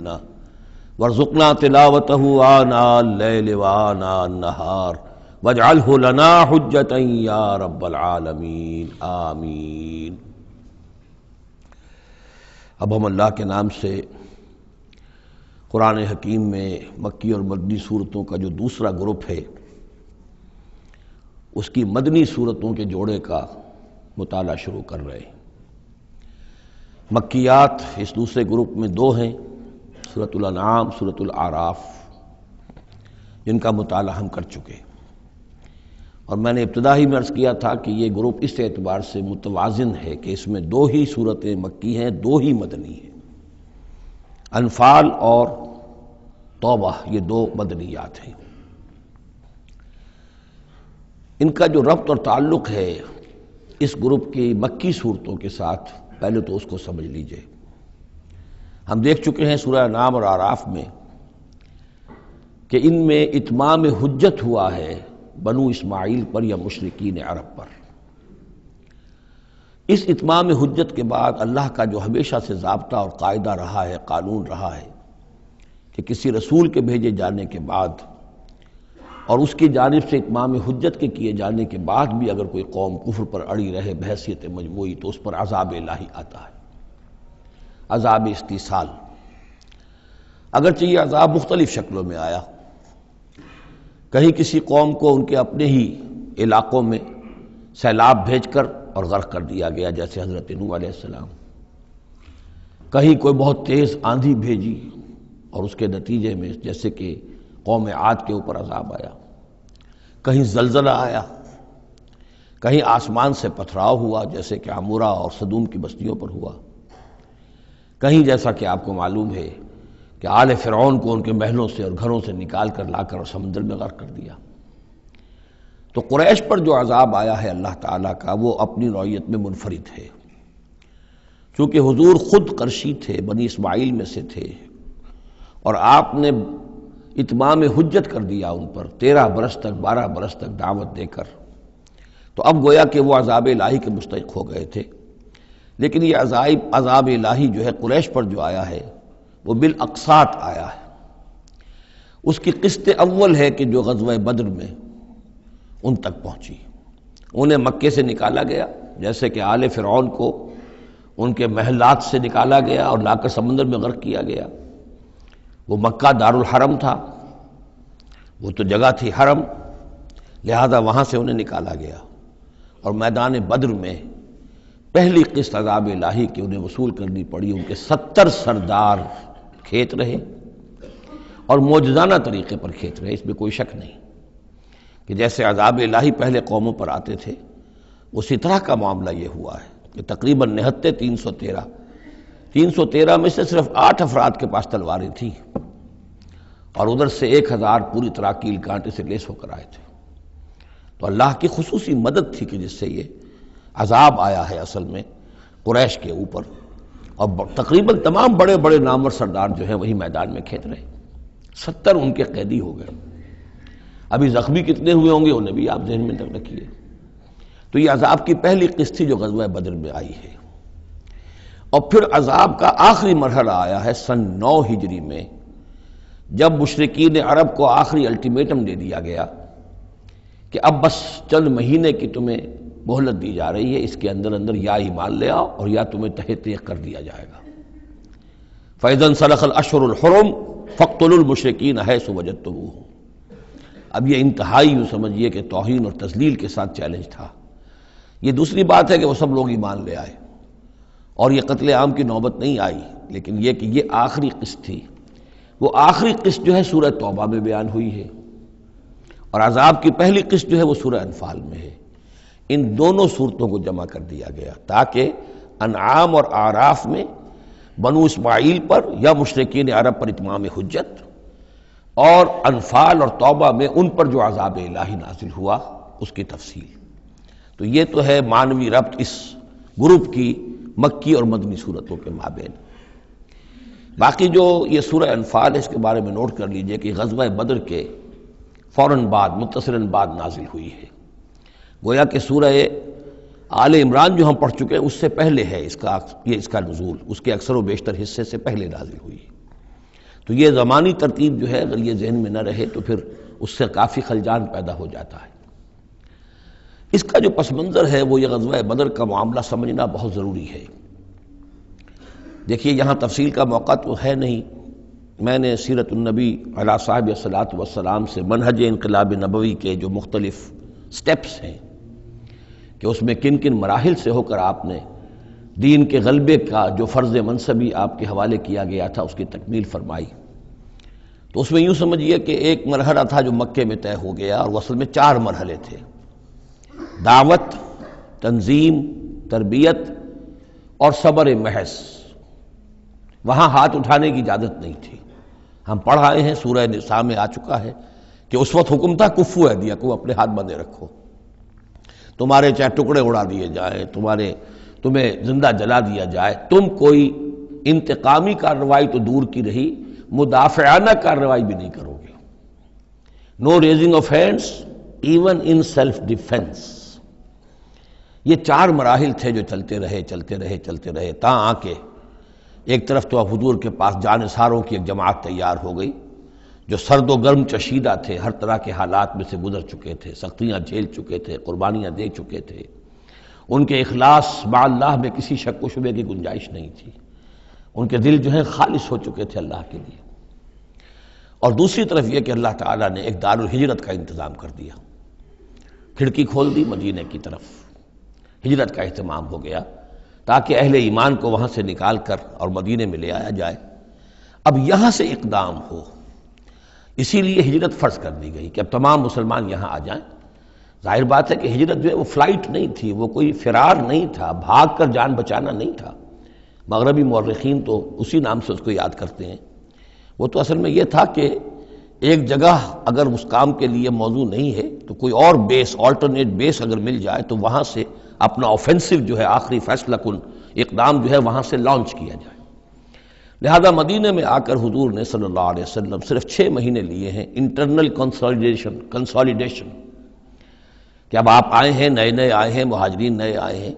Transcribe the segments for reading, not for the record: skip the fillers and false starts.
وارزقنا تلاوته آناء اللیل وآناء النہار واجعلہ لنا حجتا یا رب العالمین آمین۔ اب ہم اللہ کے نام سے قرآن حکیم میں مکی اور مدنی صورتوں کا جو دوسرا گروپ ہے اس کی مدنی صورتوں کے جوڑے کا مطالعہ شروع کر رہے ہیں۔ مکیات اس دوسرے گروپ میں دو ہیں، سورۃ الانعام، سورۃ الاعراف، جن کا مطالعہ ہم کر چکے، اور میں نے ابتدا ہی میں عرض کیا تھا کہ یہ گروپ اس اعتبار سے متوازن ہے کہ اس میں دو ہی صورتیں مکی ہیں، دو ہی مدنی ہیں۔ انفال اور توبہ یہ دو مدنیات ہیں۔ ان کا جو ربط اور تعلق ہے اس گروپ کی مکی صورتوں کے ساتھ، پہلے تو اس کو سمجھ لیجئے۔ ہم دیکھ چکے ہیں سورہ انعام اور اعراف میں کہ ان میں اتمام حجت ہوا ہے بنو اسماعیل پر یا مشرکین عرب پر۔ اس اتمام حجت کے بعد اللہ کا جو ہمیشہ سے ضابطہ اور قاعدہ رہا ہے، قانون رہا ہے کہ کسی رسول کے بھیجے جانے کے بعد اور اس کی جانب سے اتمام حجت کے کیے جانے کے بعد بھی اگر کوئی قوم کفر پر اڑی رہے بحیثیت مجموعی تو اس پر عذاب الہی آتا ہے، عذاب استیصال۔ اگرچہ یہ عذاب مختلف شکلوں میں آیا، کہیں کسی قوم کو ان کے اپنے ہی علاقوں میں سیلاب بھیج کر اور غرق کر دیا گیا، جیسے حضرت نوح علیہ السلام، کہیں کوئی بہت تیز آندھی بھیجی اور اس کے نتیجے میں جیسے کہ قوم عاد کے اوپر عذاب آیا، کہیں زلزلہ آیا، کہیں آسمان سے پتھراؤ ہوا جیسے کہ عمورہ اور صدوم کی بستیوں پر ہوا، کہیں جیسا کہ آپ کو معلوم ہے کہ آل فرعون کو ان کے محلوں سے اور گھروں سے نکال کر لا کر سمندر میں غرق کر دیا۔ تو قریش پر جو عذاب آیا ہے اللہ تعالیٰ کا، وہ اپنی نوعیت میں منفرد ہے، چونکہ حضور خود قرشی تھے، بنی اسماعیل میں سے تھے، اور آپ نے اتمام حجت کر دیا ان پر 13 برس تک 12 برس تک دعوت دے کر، تو اب گویا کہ وہ عذاب الہی کے مستحق ہو گئے تھے۔ لیکن یہ عذاب الہی جو ہے قریش پر جو آیا ہے وہ بالاقساط آیا ہے۔ اس کی قسط اول ہے کہ جو غزوہ بدر میں ان تک پہنچی، انہیں مکے سے نکالا گیا جیسے کہ آل فرعون کو ان کے محلات سے نکالا گیا اور لا کر سمندر میں غرق کیا گیا۔ وہ مکہ دارالحرم تھا، وہ تو جگہ تھی حرم، لہذا وہاں سے انہیں نکالا گیا، اور میدان بدر میں پہلی قسط عذاب الہی کی انہیں وصول کرنی پڑی۔ ان کے 70 سردار کھیت رہے اور معجزانہ طریقے پر کھیت رہے، اس میں کوئی شک نہیں کہ جیسے عذاب الہی پہلے قوموں پر آتے تھے اسی طرح کا معاملہ یہ ہوا ہے کہ تقریباً نہتے 313 میں سے صرف 8 افراد کے پاس تلواریں تھیں، اور ادھر سے 1000 پوری طرح کیل کانٹے سے لیس ہو کر آئے تھے۔ تو اللہ کی خصوصی مدد تھی کہ جس سے یہ عذاب آیا ہے اصل میں قریش کے اوپر، اور تقریباً تمام بڑے بڑے نامور سردار جو ہیں وہی میدان میں کھیت رہے، 70 ان کے قیدی ہو گئے۔ ابھی زخمی کتنے ہوئے ہوں گے انہیں بھی آپ ذہن میں رکھیے۔ تو یہ عذاب کی پہلی قسط تھی جو غزوہ بدر میں آئی ہے، اور پھر عذاب کا آخری مرحلہ آیا ہے سن 9 ہجری میں، جب مشرکین عرب کو آخری الٹیمیٹم دے دیا گیا کہ اب بس چند مہینے کی تمہیں مہلت دی جا رہی ہے، اس کے اندر اندر یا ایمان لے آؤ اور یا تمہیں تہہ تیغ کر دیا جائے گا۔ فَإِذَا انسَلَخَ الْأَشْهُرُ الْحُرُمُ فَاقْتُلُوا الْمُشْرِكِينَ حَيْثُ وَجَدتُّمُوهُمْ۔ اب یہ انتہائی یوں سمجھیے کہ توہین اور تذلیل کے ساتھ چیلنج تھا۔ یہ دوسری بات ہے کہ وہ سب لوگ ایمان لے آئے اور یہ قتل عام کی نوبت نہیں آئی، لیکن یہ کہ یہ آخری قسط تھی۔ وہ آخری قسط جو ہے سورہ توبہ میں بیان ہوئی ہے، اور عذاب کی پہلی قسط جو ہے وہ سورہ انفال میں ہے۔ ان دونوں صورتوں کو جمع کر دیا گیا تاکہ انعام اور اعراف میں بنو اسماعیل پر یا مشرکین عرب پر اتمام حجت، اور انفال اور توبہ میں ان پر جو عذاب الہی نازل ہوا اس کی تفصیل۔ تو یہ تو ہے معنوی ربط اس گروپ کی مکی اور مدنی صورتوں کے مابین۔ باقی جو یہ سورہ انفال ہے اس کے بارے میں نوٹ کر لیجئے کہ غزوہ بدر کے فوراً بعد متصلاً بعد نازل ہوئی ہے، گویا کہ سورہ آل عمران جو ہم پڑھ چکے ہیں اس سے پہلے ہے اس کا نزول، اس کے اکثر و بیشتر حصے سے پہلے نازل ہوئی۔ تو یہ زمانی ترتیب جو ہے اگر یہ ذہن میں نہ رہے تو پھر اس سے کافی خلجان پیدا ہو جاتا ہے۔ اس کا جو پس منظر ہے وہ یہ غزوہ بدر کا معاملہ سمجھنا بہت ضروری ہے۔ دیکھیے یہاں تفصیل کا موقع تو ہے نہیں، میں نے سیرت النبی علیہ صاحب الصلاۃ والسلام سے منہج انقلاب نبوی کے جو مختلف سٹیپس ہیں کہ اس میں کن کن مراحل سے ہو کر آپ نے دین کے غلبے کا جو فرض منصبی آپ کے حوالے کیا گیا تھا اس کی تکمیل فرمائی، تو اس میں یوں سمجھیے کہ ایک مرحلہ تھا جو مکے میں طے ہو گیا، اور اصل میں 4 مرحلے تھے: دعوت، تنظیم، تربیت اور صبر محض۔ وہاں ہاتھ اٹھانے کی اجازت نہیں تھی۔ ہم پڑھ آئے ہیں، سورہ نساء میں آ چکا ہے کہ اس وقت حکم تھا کفو ایدیکم، اپنے ہاتھ بندھے رکھو، تمہارے چاہے ٹکڑے اڑا دیے جائیں، تمہیں زندہ جلا دیا جائے، تم کوئی انتقامی کارروائی تو دور کی رہی، مدافعانہ کارروائی بھی نہیں کرو گے۔ No raising of hands even in self defence. یہ 4 مراحل تھے جو چلتے رہے تاں آ کے ایک طرف تو حضور کے پاس جانثاروں کی ایک جماعت تیار ہو گئی جو سرد و گرم چشیدہ تھے، ہر طرح کے حالات میں سے گزر چکے تھے، سختیاں جھیل چکے تھے، قربانیاں دے چکے تھے، ان کے اخلاص مع اللہ میں کسی شک و شبے کی گنجائش نہیں تھی، ان کے دل جو ہیں خالص ہو چکے تھے اللہ کے لیے۔ اور دوسری طرف یہ کہ اللہ تعالیٰ نے ایک دار الہجرت کا انتظام کر دیا، کھڑکی کھول دی مدینے کی طرف، ہجرت کا اہتمام ہو گیا تاکہ اہل ایمان کو وہاں سے نکال کر اور مدینے میں لے آیا جائے۔ اب یہاں سے اقدام ہو، اسی لیے ہجرت فرض کر دی گئی کہ اب تمام مسلمان یہاں آ جائیں۔ ظاہر بات ہے کہ ہجرت جو ہے وہ فلائٹ نہیں تھی، وہ کوئی فرار نہیں تھا، بھاگ کر جان بچانا نہیں تھا۔ مغربی مورخین تو اسی نام سے اس کو یاد کرتے ہیں۔ وہ تو اصل میں یہ تھا کہ ایک جگہ اگر اس کام کے لیے موضوع نہیں ہے تو کوئی اور بیس، آلٹرنیٹ بیس اگر مل جائے تو وہاں سے اپنا آفینسو جو ہے، آخری فیصلہ کن اقدام جو ہے وہاں سے لانچ کیا جائے۔ لہذا مدینے میں آ کر حضور نے صلی اللہ علیہ وسلم صرف 6 مہینے لیے ہیں انٹرنل کنسالیڈیشن، کہ اب آپ آئے ہیں، نئے آئے ہیں، مہاجرین نئے آئے ہیں،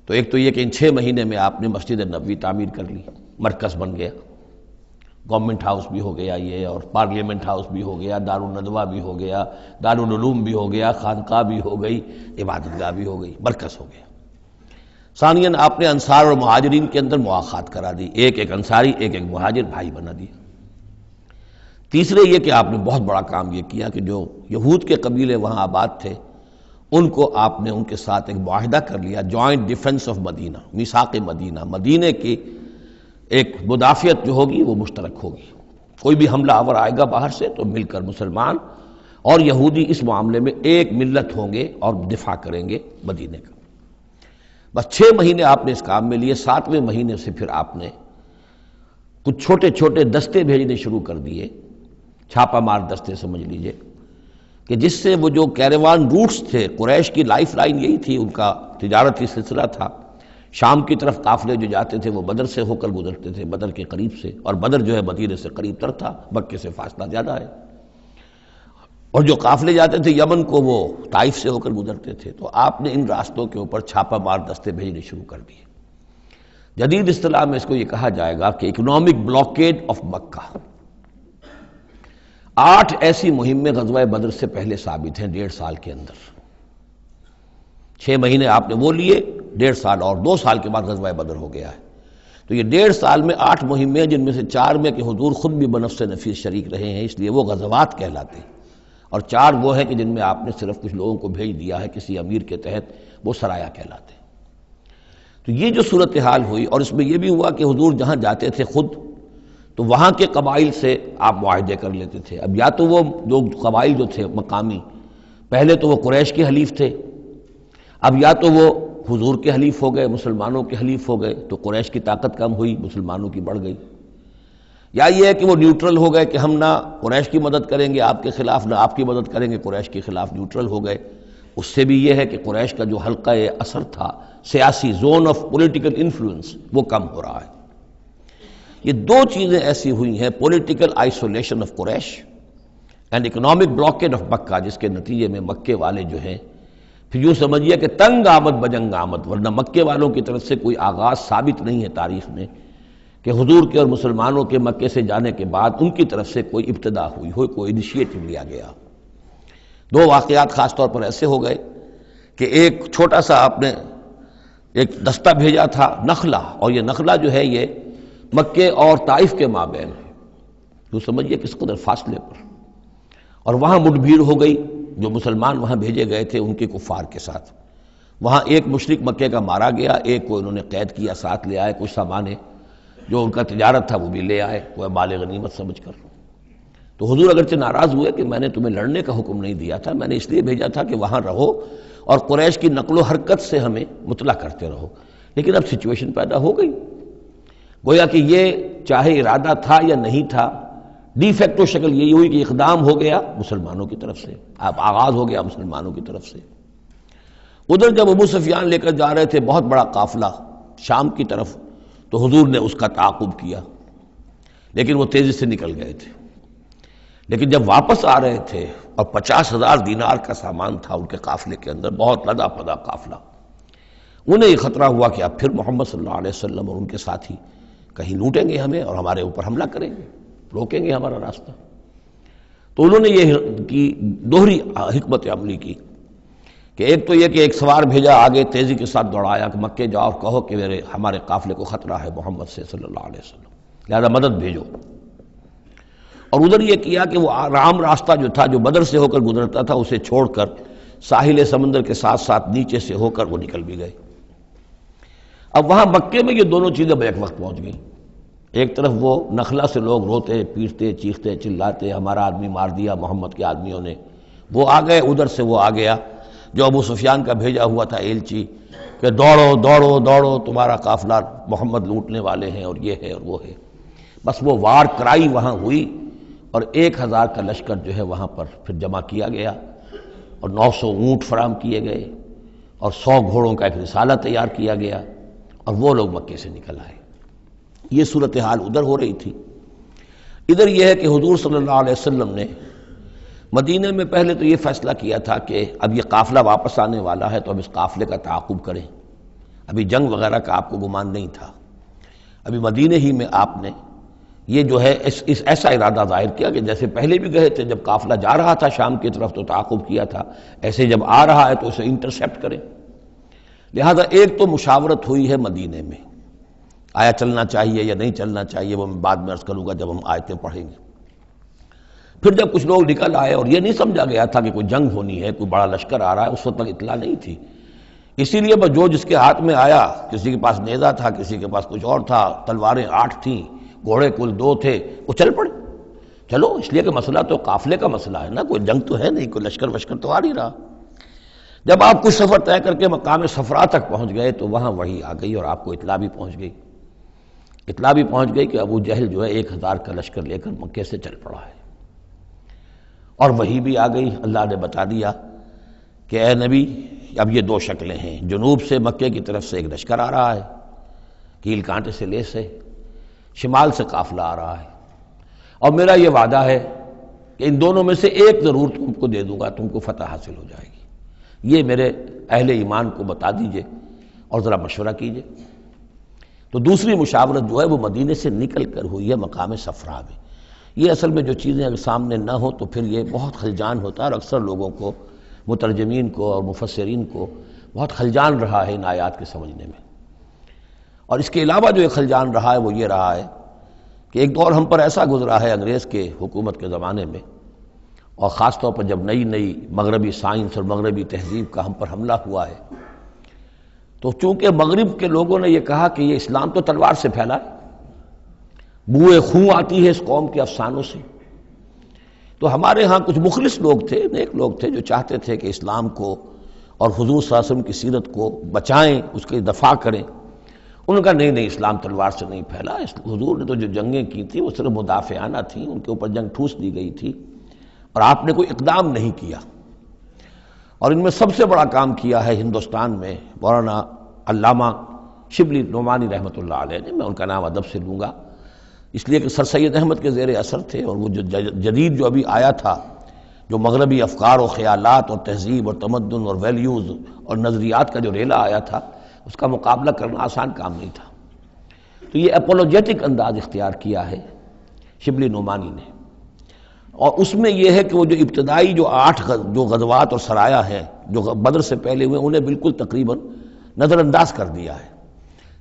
تو ایک تو یہ کہ ان 6 مہینے میں آپ نے مسجد نبوی تعمیر کر لی، مرکز بن گیا، گورنمنٹ ہاؤس بھی ہو گیا یہ، اور پارلیمنٹ ہاؤس بھی ہو گیا، دارالندوہ بھی ہو گیا، دارالعلوم بھی ہو گیا، خانقاہ بھی ہو گئی، عبادت گاہ بھی ہو گئی، مرکز ہو گیا۔ ثانیاً آپ نے انصار اور مہاجرین کے اندر مواخات کرا دی، ایک انصاری ایک مہاجر بھائی بنا دیا۔ تیسرے یہ کہ آپ نے بہت بڑا کام یہ کیا کہ جو یہود کے قبیلے وہاں آباد تھے ان کو آپ نے ان کے ساتھ ایک معاہدہ کر لیا، جوائنٹ ڈیفنس آف مدینہ، میثاق مدینہ، مدینے کی ایک مدافعت جو ہوگی وہ مشترک ہوگی، کوئی بھی حملہ آور آئے گا باہر سے تو مل کر مسلمان اور یہودی اس معاملے میں ایک ملت ہوں گے اور دفاع کریں گے مدینے کا۔ بس 6 مہینے آپ نے اس کام میں لیے، 7ویں مہینے سے پھر آپ نے کچھ چھوٹے چھوٹے دستے بھیجنے شروع کر دیے، چھاپہ مار دستے سمجھ لیجئے، کہ جس سے وہ جو کیروان روٹس تھے، قریش کی لائف لائن یہی تھی، ان کا تجارتی سلسلہ تھا، شام کی طرف قافلے جو جاتے تھے وہ بدر سے ہو کر گزرتے تھے، بدر کے قریب سے، اور بدر جو ہے مدینے سے قریب تر تھا، مکے سے فاصلہ زیادہ ہے، اور جو قافلے جاتے تھے یمن کو وہ طائف سے ہو کر گزرتے تھے۔ تو آپ نے ان راستوں کے اوپر چھاپہ مار دستے بھیجنے شروع کر دیے۔ جدید اصطلاح میں اس کو یہ کہا جائے گا کہ اکنامک بلاکیڈ آف مکہ۔ 8 ایسی مہمیں غزوہ بدر سے پہلے ثابت ہیں 1.5 سال کے اندر۔ 6 مہینے آپ نے وہ لیے، 1.5 سال اور 2 سال کے بعد غزوہ بدر ہو گیا ہے۔ تو یہ 1.5 سال میں 8 مہمیں، جن میں سے 4 میں کہ حضور خود بھی بنفس نفیس شریک رہے ہیں، اس لیے وہ غزوات کہلاتے ہیں، اور 4 وہ ہیں کہ جن میں آپ نے صرف کچھ لوگوں کو بھیج دیا ہے کسی امیر کے تحت، وہ سرایا کہلاتے ہیں۔ تو یہ جو صورتحال ہوئی، اور اس میں یہ بھی ہوا کہ حضور جہاں جاتے تھے خود تو وہاں کے قبائل سے آپ معاہدے کر لیتے تھے۔ اب یا تو وہ جو قبائل جو تھے مقامی، پہلے تو وہ قریش کے حلیف تھے، اب یا تو وہ حضور کے حلیف ہو گئے، مسلمانوں کے حلیف ہو گئے، تو قریش کی طاقت کم ہوئی، مسلمانوں کی بڑھ گئی، یا یہ ہے کہ وہ نیوٹرل ہو گئے کہ ہم نہ قریش کی مدد کریں گے آپ کے خلاف، نہ آپ کی مدد کریں گے قریش کے خلاف، نیوٹرل ہو گئے۔ اس سے بھی یہ ہے کہ قریش کا جو حلقہ اثر تھا، سیاسی زون آف پولیٹیکل انفلوئنس، وہ کم ہو رہا ہے۔ یہ 2 چیزیں ایسی ہوئی ہیں، political isolation of Quraysh and economic blockade of Mecca, جس کے نتیجے میں مکے والے جو ہیں پھر یوں سمجھیے کہ تنگ آمد بجنگ آمد، ورنہ مکے والوں کی طرف سے کوئی آغاز ثابت نہیں ہے تاریخ میں کہ حضور کے اور مسلمانوں کے مکے سے جانے کے بعد ان کی طرف سے کوئی ابتدا ہوئی ہو، کوئی انیشیٹو لیا گیا۔ دو واقعات خاص طور پر ایسے ہو گئے کہ ایک چھوٹا سا آپ نے ایک دستہ بھیجا تھا نخلا، اور یہ نخلا جو ہے یہ مکے اور طائف کے مابین ہے، تو سمجھیے کس قدر فاصلے پر، اور وہاں مٹ بھیڑ ہو گئی۔ جو مسلمان وہاں بھیجے گئے تھے ان کے کفار کے ساتھ، وہاں ایک مشرک مکے کا مارا گیا، ایک کو انہوں نے قید کیا، ساتھ لے آئے، کچھ سامان جو ان کا تجارت تھا وہ بھی لے آئے، وہ مال غنیمت سمجھ کر۔ تو حضور اگرچہ ناراض ہوئے کہ میں نے تمہیں لڑنے کا حکم نہیں دیا تھا، میں نے اس لیے بھیجا تھا کہ وہاں رہو اور قریش کی نقل و حرکت سے ہمیں مطلع کرتے رہو، لیکن اب سچویشن پیدا ہو گئی، گویا کہ یہ چاہے ارادہ تھا یا نہیں تھا، ڈی فیکٹو شکل یہی ہوئی کہ اقدام ہو گیا مسلمانوں کی طرف سے، اب آغاز ہو گیا مسلمانوں کی طرف سے۔ ادھر جب ابو سفیان لے کر جا رہے تھے بہت بڑا قافلہ شام کی طرف، تو حضور نے اس کا تعاقب کیا، لیکن وہ تیزی سے نکل گئے تھے۔ لیکن جب واپس آ رہے تھے اور 50,000 دینار کا سامان تھا ان کے قافلے کے اندر، بہت لدا پدا قافلہ، انہیں یہ خطرہ ہوا کہ اب پھر محمد صلی اللہ علیہ وسلم اور ان کے ساتھی کہیں لوٹیں گے ہمیں اور ہمارے اوپر حملہ کریں گے، روکیں گے ہمارا راستہ۔ تو انہوں نے یہ کی دوہری حکمت عملی کی کہ ایک تو یہ کہ ایک سوار بھیجا آگے تیزی کے ساتھ دوڑایا کہ مکے جاؤ اور کہو کہ ہمارے قافلے کو خطرہ ہے محمد سے صلی اللہ علیہ وسلم، لہذا مدد بھیجو۔ اور ادھر یہ کیا کہ وہ عام راستہ جو تھا جو بدر سے ہو کر گزرتا تھا اسے چھوڑ کر ساحل سمندر کے ساتھ ساتھ نیچے سے ہو کر وہ نکل بھی گئے۔ اب وہاں مکے میں یہ دونوں چیزیں بیک وقت پہنچ گئیں، ایک طرف وہ نخلا سے لوگ روتے پیٹتے چیختے چلاتے ہمارا آدمی مار دیا محمد کے آدمیوں نے، وہ آ گئے، ادھر سے وہ آ گیا جو ابو سفیان کا بھیجا ہوا تھا ایلچی کہ دوڑو دوڑو دوڑو تمہارا قافلہ محمد لوٹنے والے ہیں اور یہ ہے اور وہ ہے۔ بس وہ وار کرائی وہاں ہوئی اور 1,000 کا لشکر جو ہے وہاں پر پھر جمع کیا گیا، اور 900 اونٹ فراہم کیے گئے اور 100 گھوڑوں کا ایک رسالہ تیار کیا گیا، اور وہ لوگ مکے سے نکل آئے۔ یہ صورتحال ادھر ہو رہی تھی۔ ادھر یہ ہے کہ حضور صلی اللہ علیہ وسلم نے مدینہ میں پہلے تو یہ فیصلہ کیا تھا کہ اب یہ قافلہ واپس آنے والا ہے تو اب اس قافلے کا تعاقب کریں، ابھی جنگ وغیرہ کا آپ کو گمان نہیں تھا، ابھی مدینہ ہی میں آپ نے یہ جو ہے اس ایسا ارادہ ظاہر کیا کہ جیسے پہلے بھی گئے تھے، جب قافلہ جا رہا تھا شام کی طرف تو تعاقب کیا تھا، ایسے جب آ رہا ہے تو اسے انٹرسیپٹ کریں۔ لہذا ایک تو مشاورت ہوئی ہے مدینہ میں، آیا چلنا چاہیے یا نہیں چلنا چاہیے، وہ میں بعد میں عرض کروں گا جب ہم آیتیں پڑھیں گے۔ پھر جب کچھ لوگ نکل آئے اور یہ نہیں سمجھا گیا تھا کہ کوئی جنگ ہونی ہے، کوئی بڑا لشکر آ رہا ہے، اس وقت تک اطلاع نہیں تھی، اسی لیے بس جو جس کے ہاتھ میں آیا، کسی کے پاس نیزہ تھا، کسی کے پاس کچھ اور تھا، تلواریں 8 تھیں، گھوڑے کل 2 تھے، وہ چل پڑے۔ چلو اس لیے کہ مسئلہ تو قافلے کا مسئلہ ہے نا، کوئی جنگ تو ہے نہیں، کوئی لشکر وشکر تو آ نہیں رہا۔ جب آپ کچھ سفر طے کر کے مقام صفرا تک پہنچ گئے تو وہاں وحی آ گئی اور آپ کو اطلاع بھی پہنچ گئی، اطلاع بھی پہنچ گئی کہ ابو جہل جو ہے 1,000 کا لشکر لے کر مکے سے چل پڑا ہے، اور وحی بھی آ گئی، اللہ نے بتا دیا کہ اے نبی اب یہ 2 شکلیں ہیں، جنوب سے مکے کی طرف سے ایک لشکر آ رہا ہے کیل کانٹے سے لیس ہے، شمال سے قافلہ آ رہا ہے، اور میرا یہ وعدہ ہے کہ ان دونوں میں سے ایک ضرور تم کو دے دوں گا، تم کو فتح حاصل ہو جائے گی، یہ میرے اہل ایمان کو بتا دیجئے اور ذرا مشورہ کیجئے۔ تو دوسری مشاورت جو ہے وہ مدینے سے نکل کر ہوئی ہے مقام صفرا میں۔ یہ اصل میں جو چیزیں اگر سامنے نہ ہوں تو پھر یہ بہت خلجان ہوتا ہے، اور اکثر لوگوں کو، مترجمین کو اور مفسرین کو بہت خلجان رہا ہے ان آیات کے سمجھنے میں۔ اور اس کے علاوہ جو ایک خلجان رہا ہے وہ یہ رہا ہے کہ ایک دور ہم پر ایسا گزرا ہے انگریز کے حکومت کے زمانے میں، اور خاص طور پر جب نئی نئی مغربی سائنس اور مغربی تہذیب کا ہم پر حملہ ہوا ہے، تو چونکہ مغرب کے لوگوں نے یہ کہا کہ یہ اسلام تو تلوار سے پھیلا ہے، بوئے خون آتی ہے اس قوم کے افسانوں سے، تو ہمارے ہاں کچھ مخلص لوگ تھے، نیک لوگ تھے جو چاہتے تھے کہ اسلام کو اور حضور صلی اللہ علیہ وسلم کی سیرت کو بچائیں، اس کی دفاع کریں۔ انہوں نے کہا نہیں اسلام تلوار سے نہیں پھیلا، حضور نے تو جو جنگیں کی تھیں وہ صرف مدافعانہ تھیں، ان کے اوپر جنگ ٹھوس دی گئی تھی، اور آپ نے کوئی اقدام نہیں کیا۔ اور ان میں سب سے بڑا کام کیا ہے ہندوستان میں مولانا علامہ شبلی نعمانی رحمۃ اللہ علیہ نے، میں ان کا نام ادب سے لوں گا اس لیے کہ سر سید احمد کے زیر اثر تھے، اور وہ جو جدید جو ابھی آیا تھا، جو مغربی افکار و خیالات اور تہذیب اور تمدن اور ویلیوز اور نظریات کا جو ریلا آیا تھا، اس کا مقابلہ کرنا آسان کام نہیں تھا۔ تو یہ اپولوجیٹک انداز اختیار کیا ہے شبلی نعمانی نے، اور اس میں یہ ہے کہ وہ جو ابتدائی جو 8 جو غزوات اور سرایا ہیں جو بدر سے پہلے ہوئے انہیں بالکل تقریباً نظر انداز کر دیا ہے،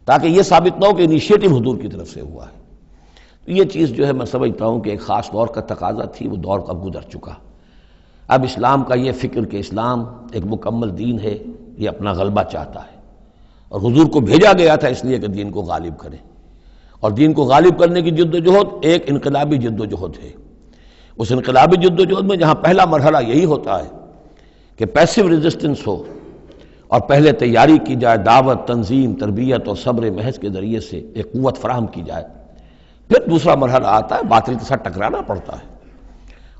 تاکہ یہ ثابت نہ ہو کہ انیشیٹو حضور کی طرف سے ہوا ہے۔ تو یہ چیز جو ہے میں سمجھتا ہوں کہ ایک خاص دور کا تقاضا تھی، وہ دور اب گزر چکا۔ اب اسلام کا یہ فکر کہ اسلام ایک مکمل دین ہے، یہ اپنا غلبہ چاہتا ہے، اور حضور کو بھیجا گیا تھا اس لیے کہ دین کو غالب کرے، اور دین کو غالب کرنے کی جد و جہد ایک انقلابی جد و جہد ہے۔ اس انقلابی جد و جہد میں جہاں پہلا مرحلہ یہی ہوتا ہے کہ پیسو ریزسٹنس ہو، اور پہلے تیاری کی جائے، دعوت، تنظیم، تربیت اور صبر محض کے ذریعے سے ایک قوت فراہم کی جائے، پھر دوسرا مرحلہ آتا ہے باطل کے ساتھ ٹکرانا پڑتا ہے،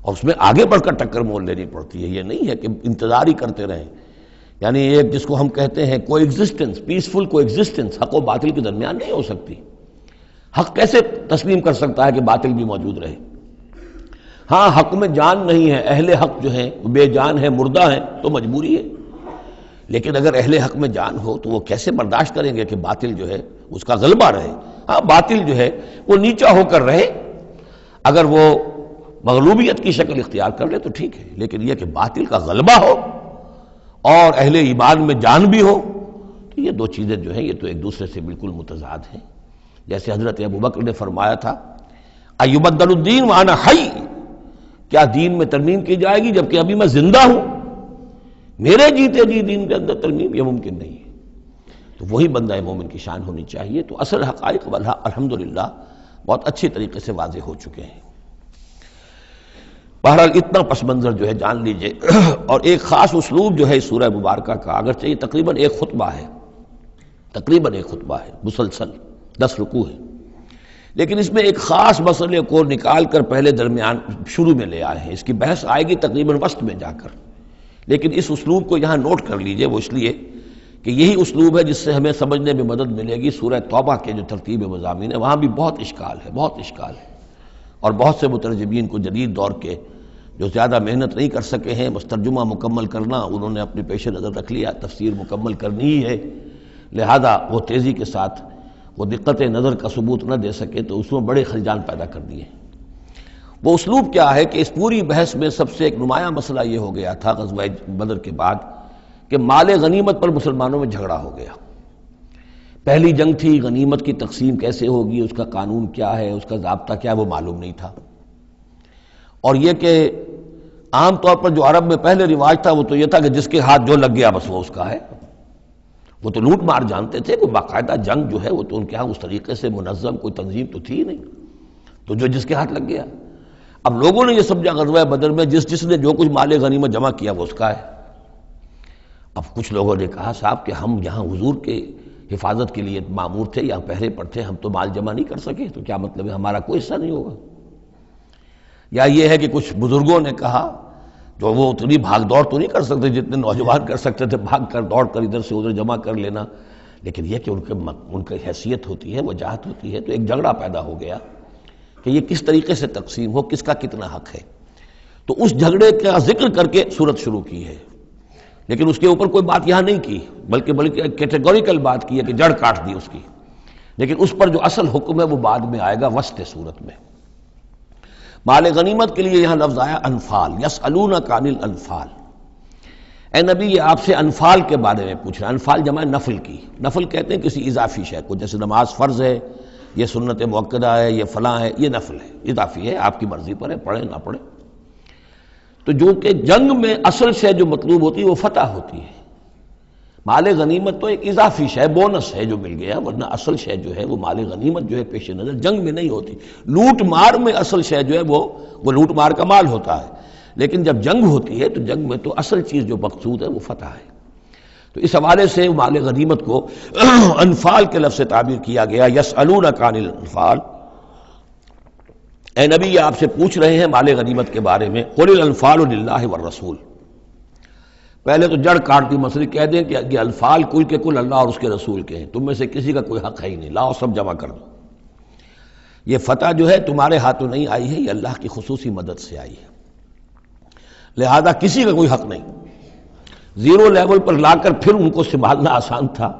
اور اس میں آگے بڑھ کر ٹکر مول لینی پڑتی ہے۔ یہ نہیں ہے کہ انتظار ہی کرتے رہیں، یعنی ایک جس کو ہم کہتے ہیں کو ایگزسٹنس، پیسفل کو ایگزسٹنس حق و باطل کے درمیان نہیں ہو سکتی۔ حق کیسے تسلیم کر سکتا ہے کہ باطل بھی موجود رہے؟ ہاں حق میں جان نہیں ہے، اہل حق جو ہیں بے جان ہیں، مردہ ہیں، تو مجبوری ہے، لیکن اگر اہل حق میں جان ہو تو وہ کیسے برداشت کریں گے کہ باطل جو ہے اس کا غلبہ رہے؟ ہاں باطل جو ہے وہ نیچا ہو کر رہے، اگر وہ مغلوبیت کی شکل اختیار کر لے تو ٹھیک ہے، لیکن یہ کہ باطل کا غلبہ ہو اور اہل ایمان میں جان بھی ہو، تو یہ دو چیزیں جو ہیں یہ تو ایک دوسرے سے بالکل متضاد ہیں۔ جیسے حضرت ابوبکر نے فرمایا تھا ایبدل الدین وانا حی، کیا دین میں ترمیم کی جائے گی جبکہ ابھی میں زندہ ہوں؟ میرے جیتے جی دین کے اندر ترمیم یہ ممکن نہیں ہے۔ تو وہی بندہ مومن کی شان ہونی چاہیے۔ تو اصل حقائق الحمدللہ بہت اچھی طریقے سے واضح ہو چکے ہیں۔ بہرحال اتنا پس منظر جو ہے جان لیجئے، اور ایک خاص اسلوب جو ہے اس سورہ مبارکہ کا، اگرچہ یہ تقریباً ایک خطبہ ہے مسلسل 10 رکوع ہے، لیکن اس میں ایک خاص مسئلے کو نکال کر پہلے درمیان شروع میں لے آئے ہیں۔ اس کی بحث آئے گی تقریباً وسط میں جا کر، لیکن اس اسلوب کو یہاں نوٹ کر لیجئے، وہ اس لیے کہ یہی اسلوب ہے جس سے ہمیں سمجھنے میں مدد ملے گی۔ سورہ توبہ کے جو ترتیب مضامین ہے وہاں بھی بہت اشکال ہے، اور بہت سے مترجمین کو جدید دور کے جو زیادہ محنت نہیں کر سکے ہیں بس ترجمہ مکمل کرنا انہوں نے اپنے پیش نظر رکھ لیا، تفسیر مکمل کرنی ہی ہے، لہذا وہ تیزی کے ساتھ وہ دقت نظر کا ثبوت نہ دے سکے تو اس میں بڑے خلجان پیدا کر دیے۔ وہ اسلوب کیا ہے کہ اس پوری بحث میں سب سے ایک نمایاں مسئلہ یہ ہو گیا تھا غزوہ بدر کے بعد کہ مال غنیمت پر مسلمانوں میں جھگڑا ہو گیا۔ پہلی جنگ تھی، غنیمت کی تقسیم کیسے ہوگی، اس کا قانون کیا ہے، اس کا ضابطہ کیا ہے، وہ معلوم نہیں تھا۔ اور یہ کہ عام طور پر جو عرب میں پہلے رواج تھا وہ تو یہ تھا کہ جس کے ہاتھ جو لگ گیا بس وہ اس کا ہے، وہ تو لوٹ مار جانتے تھے، کوئی باقاعدہ جنگ جو ہے وہ تو ان کے ہاں اس طریقے سے منظم کوئی تنظیم تو تھی ہی نہیں، تو جو جس کے ہاتھ لگ گیا۔ اب لوگوں نے یہ سمجھا غزوہ بدر میں جس نے جو کچھ مال غنیمت جمع کیا وہ اس کا ہے۔ اب کچھ لوگوں نے کہا صاحب کہ ہم یہاں حضور کے حفاظت کے لیے مامور تھے، یہاں پہرے پر تھے، ہم تو مال جمع نہیں کر سکے، تو کیا مطلب ہے ہمارا کوئی حصہ نہیں ہوگا؟ یا یہ ہے کہ کچھ بزرگوں نے کہا جو وہ اتنی بھاگ دوڑ تو نہیں کر سکتے جتنے نوجوان کر سکتے تھے، بھاگ کر دوڑ کر ادھر سے ادھر جمع کر لینا، لیکن یہ کہ ان کی حیثیت ہوتی ہے، وجاہت ہوتی ہے، تو ایک جھگڑا پیدا ہو گیا کہ یہ کس طریقے سے تقسیم ہو، کس کا کتنا حق ہے۔ تو اس جھگڑے کا ذکر کر کے سورت شروع کی ہے، لیکن اس کے اوپر کوئی بات یہاں نہیں کی، بلکہ کیٹیگوریکل بات کی ہے کہ جڑ کاٹ دی اس کی، لیکن اس پر جو اصل حکم ہے وہ بعد میں آئے گا وسط سورت میں۔ مال غنیمت کے لیے یہاں لفظ آیا انفال، یسألونک عن الانفال، اے نبی یہ آپ سے انفال کے بارے میں پوچھ رہے ہیں۔ انفال جمع نفل کی، نفل کہتے ہیں کسی اضافی شے کو، جیسے نماز فرض ہے، یہ سنت مؤکدہ ہے، یہ فلاں ہے، یہ نفل ہے، اضافی ہے، آپ کی مرضی پر ہے، پڑھیں نہ پڑھیں۔ تو جو کہ جنگ میں اصل شے جو مطلوب ہوتی ہے وہ فتح ہوتی ہے، مال غنیمت تو ایک اضافی شے، بونس ہے جو مل گیا، ورنہ اصل شے جو ہے وہ مال غنیمت جو ہے پیش نظر جنگ میں نہیں ہوتی۔ لوٹ مار میں اصل شے جو ہے وہ لوٹ مار کا مال ہوتا ہے، لیکن جب جنگ ہوتی ہے تو جنگ میں تو اصل چیز جو مقصود ہے وہ فتح ہے۔ تو اس حوالے سے مال غنیمت کو انفال کے لفظ سے تعبیر کیا گیا، یسألونک عن الانفال، اے نبی یہ آپ سے پوچھ رہے ہیں مال غنیمت کے بارے میں، قل الانفال للہ والرسول۔ پہلے تو جڑ کاٹ دی مسئلے، کہہ دیں کہ یہ انفال کل کے کل اللہ اور اس کے رسول کے ہیں، تم میں سے کسی کا کوئی حق ہے ہی نہیں، لاؤ سب جمع کر دو۔ یہ فتح جو ہے تمہارے ہاتھوں نہیں آئی ہے، یہ اللہ کی خصوصی مدد سے آئی ہے، لہذا کسی کا کوئی حق نہیں۔ زیرو لیول پر لا کر پھر ان کو سنبھالنا آسان تھا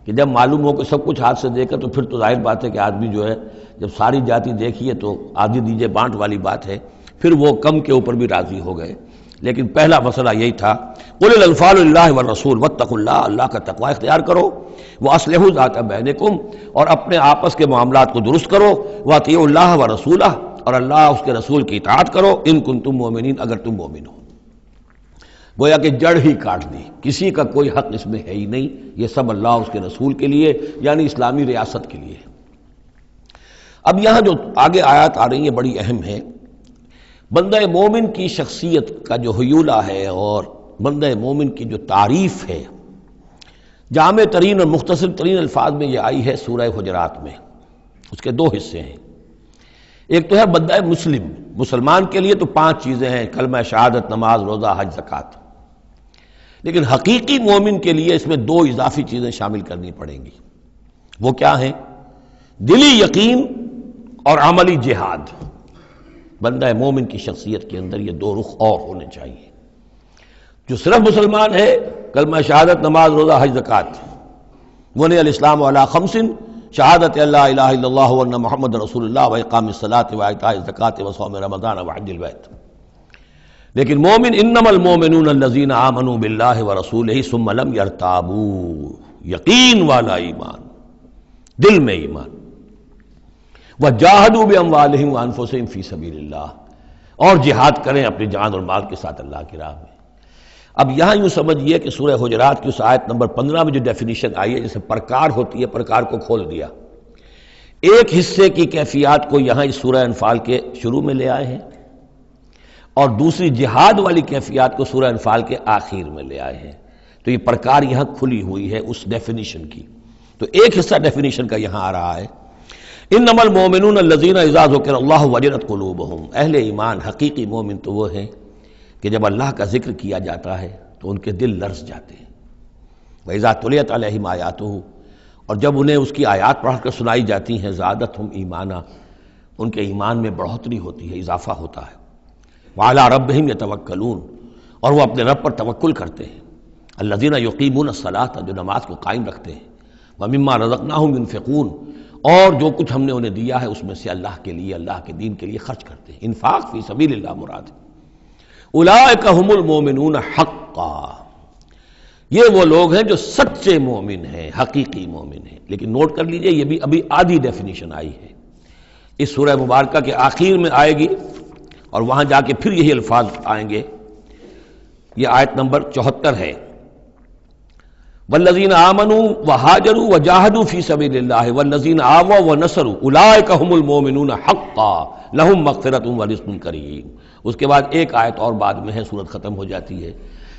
کہ جب معلوم ہو کہ سب کچھ ہاتھ سے دے کر تو پھر تو ظاہر بات ہے کہ آدمی جو ہے جب ساری جاتی دیکھیے تو آدھی دیجے بانٹ والی بات ہے، پھر وہ کم کے اوپر بھی راضی ہو گئے۔ لیکن پہلا مسئلہ یہی تھا، قل الانفال للہ والرسول واتقوا اللہ، اللہ کا تقوی اختیار کرو، واصلحوا ذات بینکم، اور اپنے آپس کے معاملات کو درست کرو، واطیعوا اللہ ورسولہ، اور اللہ اس کے رسول کی اطاعت کرو، ان کنتم مومنین، اگر تم مومن ہو۔ گویا کہ جڑ ہی کاٹ دی، کسی کا کوئی حق اس میں ہے ہی نہیں، یہ سب اللہ اس کے رسول کے لیے یعنی اسلامی ریاست کے لیے۔ اب یہاں جو آگے آیات آ رہی ہیں بڑی اہم ہے۔ بندہ مومن کی شخصیت کا جو حیولہ ہے اور بندہ مومن کی جو تعریف ہے، جامع ترین اور مختصر ترین الفاظ میں یہ آئی ہے سورہ حجرات میں۔ اس کے دو حصے ہیں، ایک تو ہے بندہ مسلم، مسلمان کے لیے تو 5 چیزیں ہیں، کلمہ شہادت، نماز، روزہ، حج، زکوٰۃ، لیکن حقیقی مومن کے لیے اس میں 2 اضافی چیزیں شامل کرنی پڑیں گی۔ وہ کیا ہیں؟ دلی یقین اور عملی جہاد۔ بندہ مومن کی شخصیت کے اندر یہ 2 رخ اور ہونے چاہیے۔ جو صرف مسلمان ہے، کلمہ شہادت، نماز، روزہ، حج، زکوٰۃ، بنی الاسلام علی 5، شہادت اللہ الہ الا اللہ وان محمد رسول اللہ واقام الصلاۃ وایتاء الزکوٰۃ وصوم رمضان وحج البیت۔ لیکن مومن انما المومنون الذین آمنوا باللہ ورسولہ ثم لم یرتابوا، یقین والا ایمان، دل میں ایمان، وجاہدوا باموالہم وانفسہم فی سبیل اللہ، اور جہاد کریں اپنی جان اور مال کے ساتھ اللہ کی راہ میں۔ اب یہاں یوں سمجھیے کہ سورہ حجرات کی اس آیت نمبر 15 میں جو ڈیفینیشن آئی ہے، جیسے پرکار ہوتی ہے، پرکار کو کھول دیا۔ ایک حصے کی کیفیات کو یہاں اس سورہ انفال کے شروع میں لے آئے ہیں، اور دوسری جہاد والی کیفیات کو سورہ انفال کے آخر میں لے آئے ہیں۔ تو یہ پرکار یہاں کھلی ہوئی ہے اس ڈیفینیشن کی۔ تو ایک حصہ ڈیفینیشن کا یہاں آ رہا ہے، انما المومنون الذین اذا ذکر اللہ وجلت قلوبہم، اہل ایمان حقیقی مومن تو وہ ہیں کہ جب اللہ کا ذکر کیا جاتا ہے تو ان کے دل لرز جاتے ہیں۔ وَإِذَا تُلِيَتْ عَلَيْهِمْ آیَاتُهُ، اور جب انہیں اس کی آیات پڑھ کر سنائی جاتی ہیں، زادتہم ایمانا، ان کے ایمان میں بڑھوتری ہوتی ہے، اضافہ ہوتا ہے۔ وَعَلَىٰ رَبِّهِمْ يَتَوَكَّلُونَ، اور وہ اپنے رب پر توکل کرتے ہیں۔ الَّذِينَ يُقِيمُونَ الصَّلَاةَ، جو نماز کو قائم رکھتے ہیں۔ وَمِمَّا رَزَقْنَاهُمْ يُنْفِقُونَ، اور جو کچھ ہم نے انہیں دیا ہے اس میں سے اللہ کے لیے، اللہ کے دین کے لیے خرچ کرتے ہیں۔ انفاق فی سبیل اللہ مراد ہے۔ اولئک ھم المؤمنون حقا، یہ وہ لوگ ہیں جو سچے مومن ہیں، حقیقی مومن ہیں۔ لیکن نوٹ کر لیجئے یہ بھی ابھی آدھی ڈیفینیشن آئی ہے، اس سورہ مبارکہ کے آخر میں آئے گی، اور وہاں جا کے پھر یہی الفاظ آئیں گے۔ یہ آیت نمبر 74 ہے، والذین آمنوا وہاجروا وجاہدوا فی سبیل اللہ والذین آووا ونصروا اولئک ھم المؤمنون حقا لہم مغفرۃ ورزق کریم۔ اس کے بعد ایک آیت اور بعد میں ہے، سورت ختم ہو جاتی ہے۔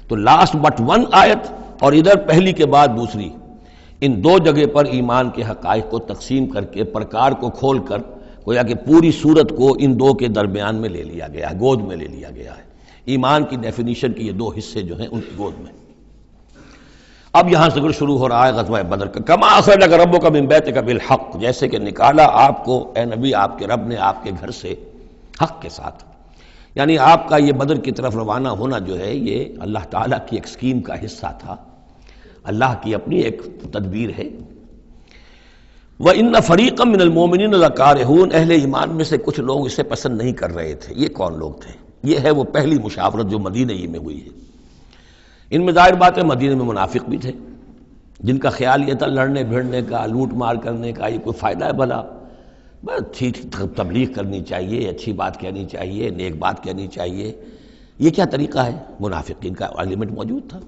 تو لاسٹ بٹ 1 آیت، اور ادھر پہلی کے بعد دوسری، ان 2 جگہ پر ایمان کے حقائق کو تقسیم کر کے، پرکار کو کھول کر، گویا کہ پوری سورت کو ان 2 کے درمیان میں لے لیا گیا ہے، گود میں لے لیا گیا ہے۔ ایمان کی ڈیفینیشن کے یہ 2 حصے جو ہیں ان کی گود میں۔ اب یہاں ذکر شروع ہو رہا ہے غزوہ بدر کا۔ کما اخرجک ربک من بیتک بالحق، جیسے کہ نکالا آپ کو اے نبی آپ کے رب نے آپ کے گھر سے حق کے ساتھ، یعنی آپ کا یہ بدر کی طرف روانہ ہونا جو ہے یہ اللہ تعالیٰ کی ایک اسکیم کا حصہ تھا، اللہ کی اپنی ایک تدبیر ہے۔ وَإِنَّ فَرِيقًا مِّنَ الْمُؤْمِنِينَ لَكَارِهُونَ، اہل ایمان میں سے کچھ لوگ اسے پسند نہیں کر رہے تھے۔ یہ کون لوگ تھے؟ یہ ہے وہ پہلی مشاورت جو مدینہ ہی میں ہوئی ہے۔ ان میں ظاہر بات ہے مدینہ میں منافق بھی تھے، جن کا خیال یہ تھا لڑنے بھیڑنے کا، لوٹ مار کرنے کا، یہ کوئی فائدہ ہے بھلا؟ بس ٹھیک تبلیغ کرنی چاہیے، اچھی بات کہنی چاہیے، نیک بات کہنی چاہیے، یہ کیا طریقہ ہے؟ منافقین کا ایلیمنٹ موجود تھا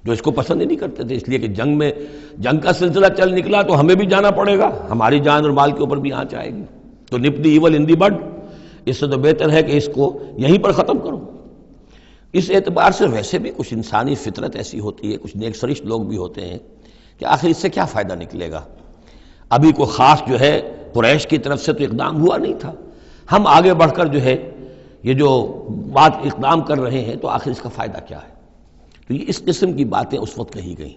جو اس کو پسند ہی نہیں کرتے تھے، اس لیے کہ جنگ کا سلسلہ چل نکلا تو ہمیں بھی جانا پڑے گا، ہماری جان اور مال کے اوپر بھی آنچ آئے گی، تو نپ دی ایول ان دی بڈ، اس سے تو بہتر ہے کہ اس کو یہیں پر ختم کرو۔ اس اعتبار سے ویسے بھی کچھ انسانی فطرت ایسی ہوتی ہے، کچھ نیک سرشت لوگ بھی ہوتے ہیں کہ آخر اس سے کیا فائدہ نکلے گا؟ ابھی کوئی خاص جو ہے قریش کی طرف سے تو اقدام ہوا نہیں تھا، ہم آگے بڑھ کر جو ہے یہ جو بات اقدام کر رہے ہیں تو آخر اس کا فائدہ کیا ہے؟ تو یہ اس قسم کی باتیں اس وقت کہی گئیں۔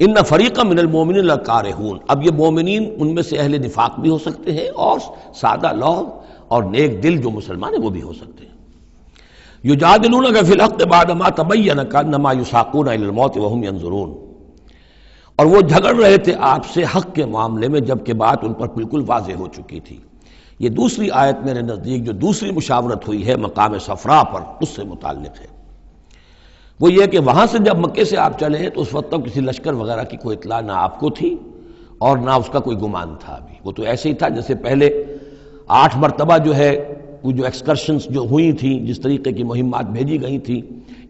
ان فریقا من المؤمنین لکارہون، اب یہ مومنین ان میں سے اہل نفاق بھی ہو سکتے ہیں اور سادہ لوگ اور نیک دل جو مسلمان ہیں وہ بھی ہو سکتے ہیں۔ یجادلونک فی الحق بعد ما تبین کانما یساقون الی الموت وهم ینظرون، اور وہ جھگڑ رہے تھے آپ سے حق کے معاملے میں، جبکہ بات ان پر بالکل واضح ہو چکی تھی۔ یہ دوسری آیت میرے نزدیک جو دوسری مشاورت ہوئی ہے مقام صفرا پر، اس سے متعلق ہے۔ وہ یہ کہ وہاں سے جب مکے سے آپ چلے تو اس وقت تک کسی لشکر وغیرہ کی کوئی اطلاع نہ آپ کو تھی اور نہ اس کا کوئی گمان تھا ابھی۔ وہ تو ایسے ہی تھا جیسے پہلے 8 مرتبہ جو ہے وہ جو ایکسکرشنز جو ہوئی تھیں، جس طریقے کی مہمات بھیجی گئی تھیں،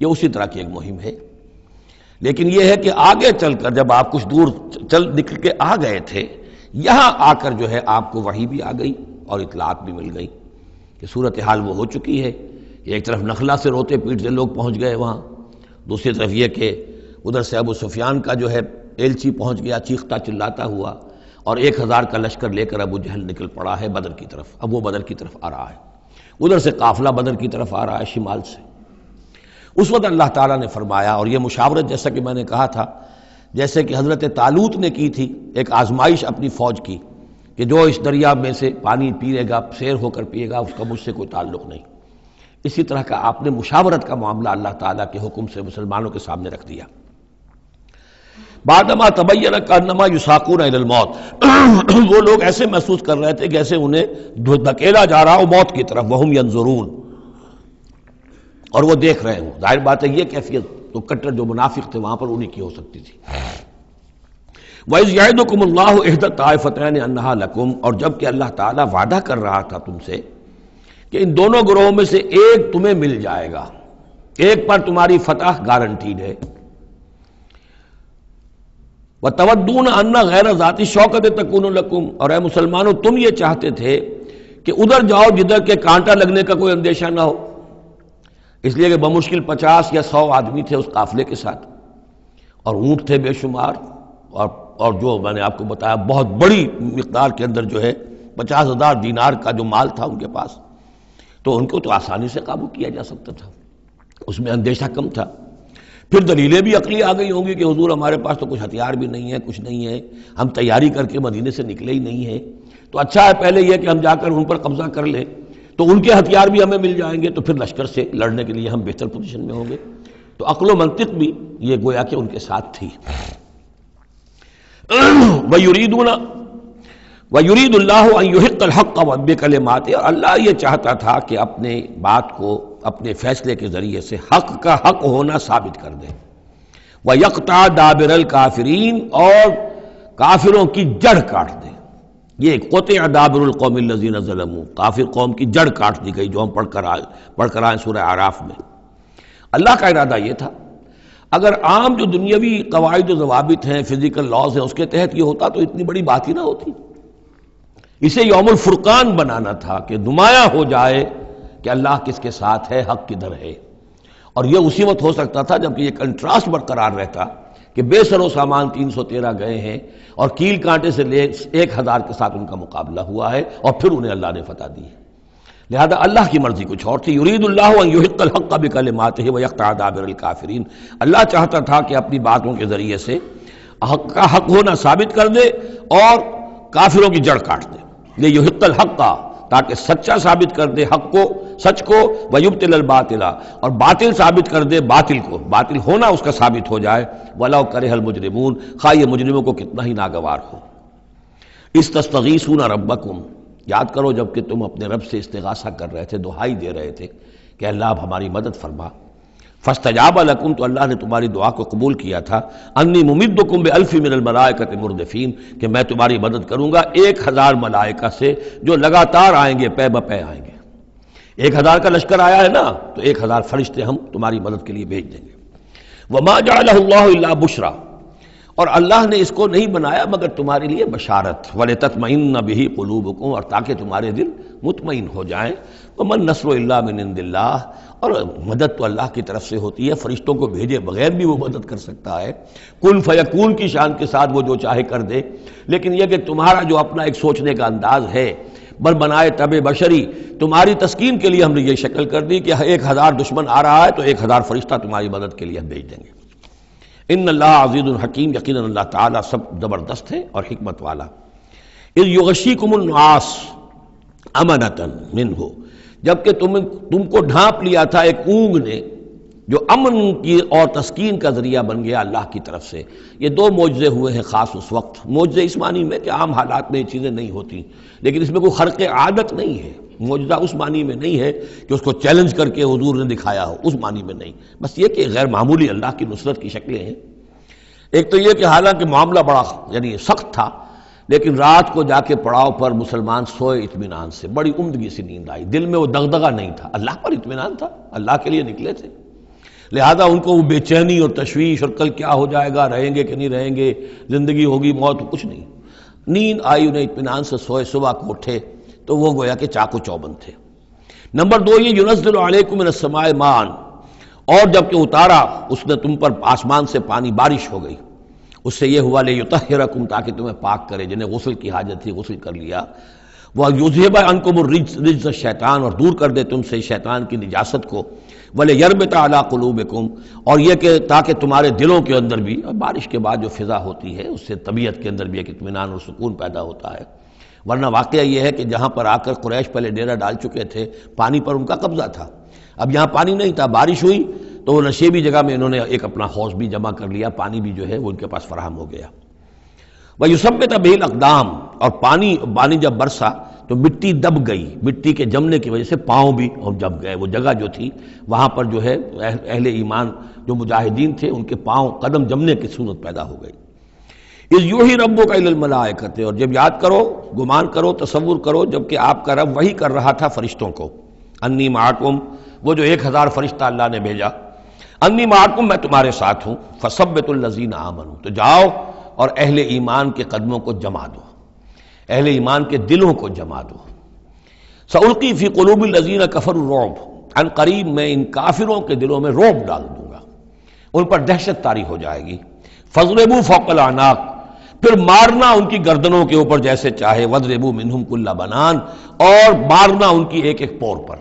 یہ اسی طرح کی ایک مہم ہے۔ لیکن یہ ہے کہ آگے چل کر جب آپ کچھ دور نکل کے آ گئے تھے، یہاں آ کر جو ہے آپ کو وحی بھی آ گئی اور اطلاعات بھی مل گئی کہ صورتحال وہ ہو چکی ہے۔ ایک طرف نخلا سے روتے پیٹتے لوگ پہنچ گئے وہاں، دوسری طرف یہ کہ ادھر سے ابو سفیان کا جو ہے ایلچی پہنچ گیا چیختا چلاتا ہوا، اور 1000 کا لشکر لے کر ابو جہل نکل پڑا ہے بدر کی طرف۔ اب وہ بدر کی طرف آ رہا ہے، ادھر سے قافلہ بدر کی طرف آ رہا ہے شمال سے۔ اس وقت اللہ تعالیٰ نے فرمایا، اور یہ مشاورت جیسا کہ میں نے کہا تھا جیسے کہ حضرت طالوت نے کی تھی، ایک آزمائش اپنی فوج کی کہ جو اس دریا میں سے پانی پیے گا، سیر ہو کر پیے گا، اس کا مجھ سے کوئی تعلق نہیں۔ اسی طرح کا آپ نے مشاورت کا معاملہ اللہ تعالیٰ کے حکم سے مسلمانوں کے سامنے رکھ دیا۔ بعدما تبین کانما یساقون الی الموت، وہ لوگ ایسے محسوس کر رہے تھے جیسے انہیں دھکیلا جا رہا ہو موت کی طرف، وہم ینظرون، اور وہ دیکھ رہے ہوں۔ ظاہر بات ہے یہ کیفیت تو کٹر جو منافق تھے وہاں پر انہی کی ہو سکتی تھی۔ وَإِذْ يَعِدُكُمُ اللَّهُ إِحْدَى الطَّائِفَتَيْنِ أَنَّهَا لَكُمْ، اور جب کہ اللہ تعالیٰ وعدہ کر رہا تھا تم سے کہ ان دونوں گروہوں میں سے ایک تمہیں مل جائے گا، ایک پر تمہاری فتح گارنٹیڈ ہے۔ وَتَوَدُّونَ أَنَّ غَيْرَ ذَاتِ الشَّوْكَةِ تَكُونُ لَكُمْ، اور اے مسلمانوں تم یہ چاہتے تھے کہ ادھر جاؤ جدھر کے کانٹا لگنے کا کوئی اندیشہ نہ ہو، اس لیے کہ بمشکل 50 یا 100 آدمی تھے اس قافلے کے ساتھ، اور اونٹ تھے بے شمار، اور جو میں نے آپ کو بتایا بہت بڑی مقدار کے اندر جو ہے 50,000 دینار کا جو مال تھا ان کے پاس، تو ان کو تو آسانی سے قابو کیا جا سکتا تھا، اس میں اندیشہ کم تھا۔ پھر دلیلیں بھی عقلی آ گئی ہوں گی کہ حضور ہمارے پاس تو کچھ ہتھیار بھی نہیں ہے، کچھ نہیں ہے، ہم تیاری کر کے مدینے سے نکلے ہی نہیں ہیں، تو اچھا ہے پہلے یہ کہ ہم جا کر ان پر قبضہ کر لیں، تو ان کے ہتھیار بھی ہمیں مل جائیں گے، تو پھر لشکر سے لڑنے کے لیے ہم بہتر پوزیشن میں ہوں گے۔ تو عقل و منطق بھی یہ گویا کہ ان کے ساتھ تھی۔ وَيُرِيدُ اللَّهُ أَن يُحِقَّ الْحَقَّ بِكَلِمَاتِهِ، اور اللہ یہ چاہتا تھا کہ اپنے بات کو اپنے فیصلے کے ذریعے سے حق کا حق ہونا ثابت کر دے۔ وَيَقْطَعَ دَابِرَ الْكَافِرِينَ، اور کافروں کی جڑ کاٹ دے۔ یہ قُطِعَ دَابِرُ الْقَوْمِ الَّذِينَ ظَلَمُوا، کافر قوم کی جڑ کاٹ دی گئی، جو ہم پڑھ کر آئے سورہ اعراف میں۔ اللہ کا ارادہ یہ تھا، اگر عام جو دنیاوی قواعد و ضوابط ہیں، فزیکل لاز ہیں، اس کے تحت یہ ہوتا تو اتنی بڑی بات ہی نہ ہوتی۔ اسے یوم الفرقان بنانا تھا کہ نمایاں ہو جائے کہ اللہ کس کے ساتھ ہے، حق کدھر ہے، اور یہ اسی وقت ہو سکتا تھا جبکہ یہ کنٹراسٹ برقرار رہتا کہ بے سر و سامان 313 گئے ہیں اور کیل کانٹے سے لے 1000 کے ساتھ ان کا مقابلہ ہوا ہے، اور پھر انہیں اللہ نے فتح دی ہے۔ لہذا اللہ کی مرضی کچھ اور تھی۔ یرید اللہ ان یحق الحق بکلماتہ ویقطع دابر الکافرین، اللہ چاہتا تھا کہ اپنی باتوں کے ذریعے سے حق کا حق ہونا ثابت کر دے اور کافروں کی جڑ کاٹ دے۔ لیحق الحق، تاکہ سچا ثابت کر دے حق کو، سچ کو، ویبطل الباطل، اور باطل ثابت کر دے باطل کو، باطل ہونا اس کا ثابت ہو جائے۔ ولو کرہ المجرمون، خواہ یہ مجرموں کو کتنا ہی ناگوار ہو۔ استستغیثون ربکم، یاد کرو جب کہ تم اپنے رب سے استغاثہ کر رہے تھے، دعائی دے رہے تھے کہ اللہ اب ہماری مدد فرما۔ فاستجاب لکم، تو اللہ نے تمہاری دعا کو قبول کیا تھا۔ انی ممدکم بألف من الملائکۃ مردفین، کہ میں تمہاری مدد کروں گا 1000 ملائکہ سے جو لگاتار آئیں گے، پے بپے آئیں گے۔ 1000 کا لشکر آیا ہے نا، تو 1000 فرشتے ہم تمہاری مدد کے لیے بھیج دیں گے۔ وما جعلہ اللہ الا بشرا، اور اللہ نے اس کو نہیں بنایا مگر تمہارے لیے بشارت، وَلِتَطْمَئِنَّ بِهِ قُلُوبُكُمْ، اور تاکہ تمہارے دل مطمئن ہو جائیں۔ وَمَن نَّصْرُ إِلَّا مِنْ عِندِ اللَّهِ، اور مدد تو اللہ کی طرف سے ہوتی ہے، فرشتوں کو بھیجے بغیر بھی وہ مدد کر سکتا ہے، کن فیکون کی شان کے ساتھ وہ جو چاہے کر دے۔ لیکن یہ کہ تمہارا جو اپنا ایک سوچنے کا انداز ہے، بر بنائے طبع بشری، تمہاری تسکین کے لیے ہم نے یہ شکل کر دی کہ 1000 دشمن آ رہا ہے تو 1000 فرشتہ تمہاری مدد کے لیے ہم بھیج دیں گے۔ ان اللہ عزیز الحکیم، یقیناً اللہ تعالیٰ سب زبردست ہے اور حکمت والا۔ اذ یغشیکم النعاس امنۃ منہ، جبکہ تم کو ڈھانپ لیا تھا ایک اونگ نے جو امن کی اور تسکین کا ذریعہ بن گیا اللہ کی طرف سے۔ یہ دو معجزے ہوئے ہیں خاص اس وقت، معجزے اس معنی میں کہ عام حالات میں یہ چیزیں نہیں ہوتی، لیکن اس میں کوئی خرق عادت نہیں ہے۔ معجزہ اس معنی میں نہیں ہے کہ اس کو چیلنج کر کے حضور نے دکھایا ہو، اس معنی میں نہیں، بس یہ کہ غیر معمولی اللہ کی نصرت کی شکلیں ہیں۔ ایک تو یہ کہ حالانکہ معاملہ بڑا یعنی سخت تھا، لیکن رات کو جا کے پڑاؤ پر مسلمان سوئے اطمینان سے، بڑی عمدگی سے نیند آئی، دل میں وہ دغدغہ نہیں تھا، اللہ پر اطمینان تھا، اللہ کے لیے نکلے تھے، لہذا ان کو وہ بے چینی اور تشویش اور کل کیا ہو جائے گا، رہیں گے کہ نہیں رہیں گے، زندگی ہوگی موت، کچھ نہیں، نیند آئی انہیں، اطمینان سے سوئے، صبح کو اٹھے تو وہ گویا کہ چاق و چوبند تھے۔ نمبر دو یہ ینزل علیکم من السماء ماء، اور جب کہ اتارا اس نے تم پر آسمان سے پانی، بارش ہو گئی، اس سے یہ ہوا لیطہرکم، تاکہ تمہیں پاک کرے، جنہیں غسل کی حاجت تھی غسل کر لیا، وَیُذْهِبَ عَنْکُمُ الرِّجْسَ الشیطان، اور دور کر دے تم سے شیطان کی نجاست کو، وَلِیَرْبِطَ عَلَىٰ قُلُوبِکُمْ، اور یہ کہ تاکہ تمہارے دلوں کے اندر بھی، بارش کے بعد جو فضا ہوتی ہے اس سے طبیعت کے اندر بھی ایک اطمینان اور سکون پیدا ہوتا ہے، ورنہ واقعہ یہ ہے کہ جہاں پر آ کر قریش پہلے ڈیرہ ڈال چکے تھے، پانی پر ان کا قبضہ تھا، اب یہاں پانی نہیں تھا، بارش ہوئی تو وہ نشیبی جگہ میں انہوں نے ایک اپنا حوض بھی جمع کر لیا، پانی بھی جو ہے وہ ان کے پاس فراہم ہو گیا۔ وَيُثَبِّتَ بِهِ الْأَقْدَامَ، اور پانی جب برسا تو مٹی دب گئی، مٹی کے جمنے کی وجہ سے پاؤں بھی جب گئے، وہ جگہ جو تھی وہاں پر جو ہے اہل ایمان جو مجاہدین تھے ان کے پاؤں قدم جمنے کی صورت پیدا ہو گئی۔ اِذْ یُوحِی رَبُّکَ إِلَى الْمَلَائِکَةِ، اور جب یاد کرو، گمان کرو، تصور کرو، جب کہ آپ کا رب وحی کر رہا تھا فرشتوں کو، انی معکم، وہ جو 1000 فرشتہ اللہ نے بھیجا، انی معکم، میں تمہارے ساتھ ہوں، فثبتوا الذین آمنوا، تو جاؤ اور اہل ایمان کے قدموں کو جما دو، اہل ایمان کے دلوں کو جما دو۔ سألقی فی قلوب الذین کفروا الرعب، عن قریب میں ان کافروں کے دلوں میں رعب ڈال دوں گا، ان پر دہشت طاری ہو جائے گی۔ فاضربوا فوق الاعناق، پھر مارنا ان کی گردنوں کے اوپر جیسے چاہے، واضربوا منہم کل بنان، اور مارنا ان کی ایک ایک پور پر،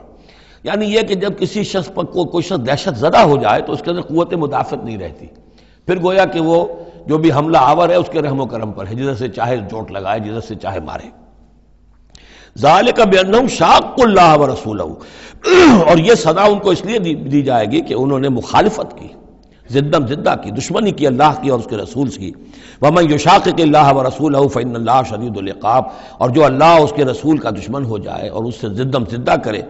یعنی یہ کہ جب کسی شخص پر کوئی شخص دہشت زدہ ہو جائے تو اس کے اندر قوت مدافعت نہیں رہتی، پھر گویا کہ وہ جو بھی حملہ آور ہے اس کے رحم و کرم پر ہے، جدھر سے چاہے چوٹ لگائے، جدھر سے چاہے مارے۔ ذالک بانہم شاقوا اللہ ورسولہ، اور یہ سزا ان کو اس لیے دی جائے گی کہ انہوں نے مخالفت کی، ضدم زدہ کی، دشمنی کی اللہ کی اور اس کے رسول کی۔ ومن یشاقق اللہ ورسولہ فإن اللہ شدید العقاب، اور جو اللہ اور اس کے رسول کا دشمن ہو جائے اور اس سے ضدم زدہ کرے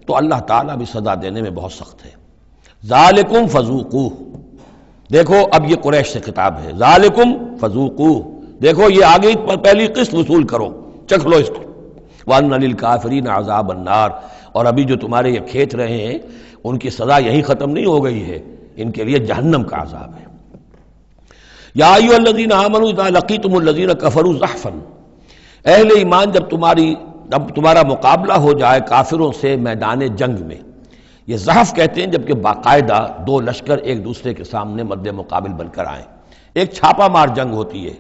تو اللہ تعالیٰ بھی سزا دینے میں بہت سخت ہے۔ ذالکم فذوقوہ، دیکھو اب یہ قریش سے خطاب ہے، ذالکم فذوقوہ، دیکھو یہ آگے پہلی قسط وصول کرو، چکھ لو اس کو، وَأَنَّ لِلْكَافِرِينَ عَذَابَ النَّارِ، اور ابھی جو تمہارے یہ کھیت رہے ہیں ان کی سزا یہی ختم نہیں ہو گئی ہے، ان کے لیے جہنم کا عذاب ہے۔ یا ایھا الذین آمنوا اذا لقیتم الذین کفروا زحفا، اہل ایمان جب تمہارا مقابلہ ہو جائے کافروں سے میدان جنگ میں، یہ زحف کہتے ہیں جبکہ باقاعدہ دو لشکر ایک دوسرے کے سامنے مد مقابل بن کر آئیں، ایک چھاپا مار جنگ ہوتی ہے،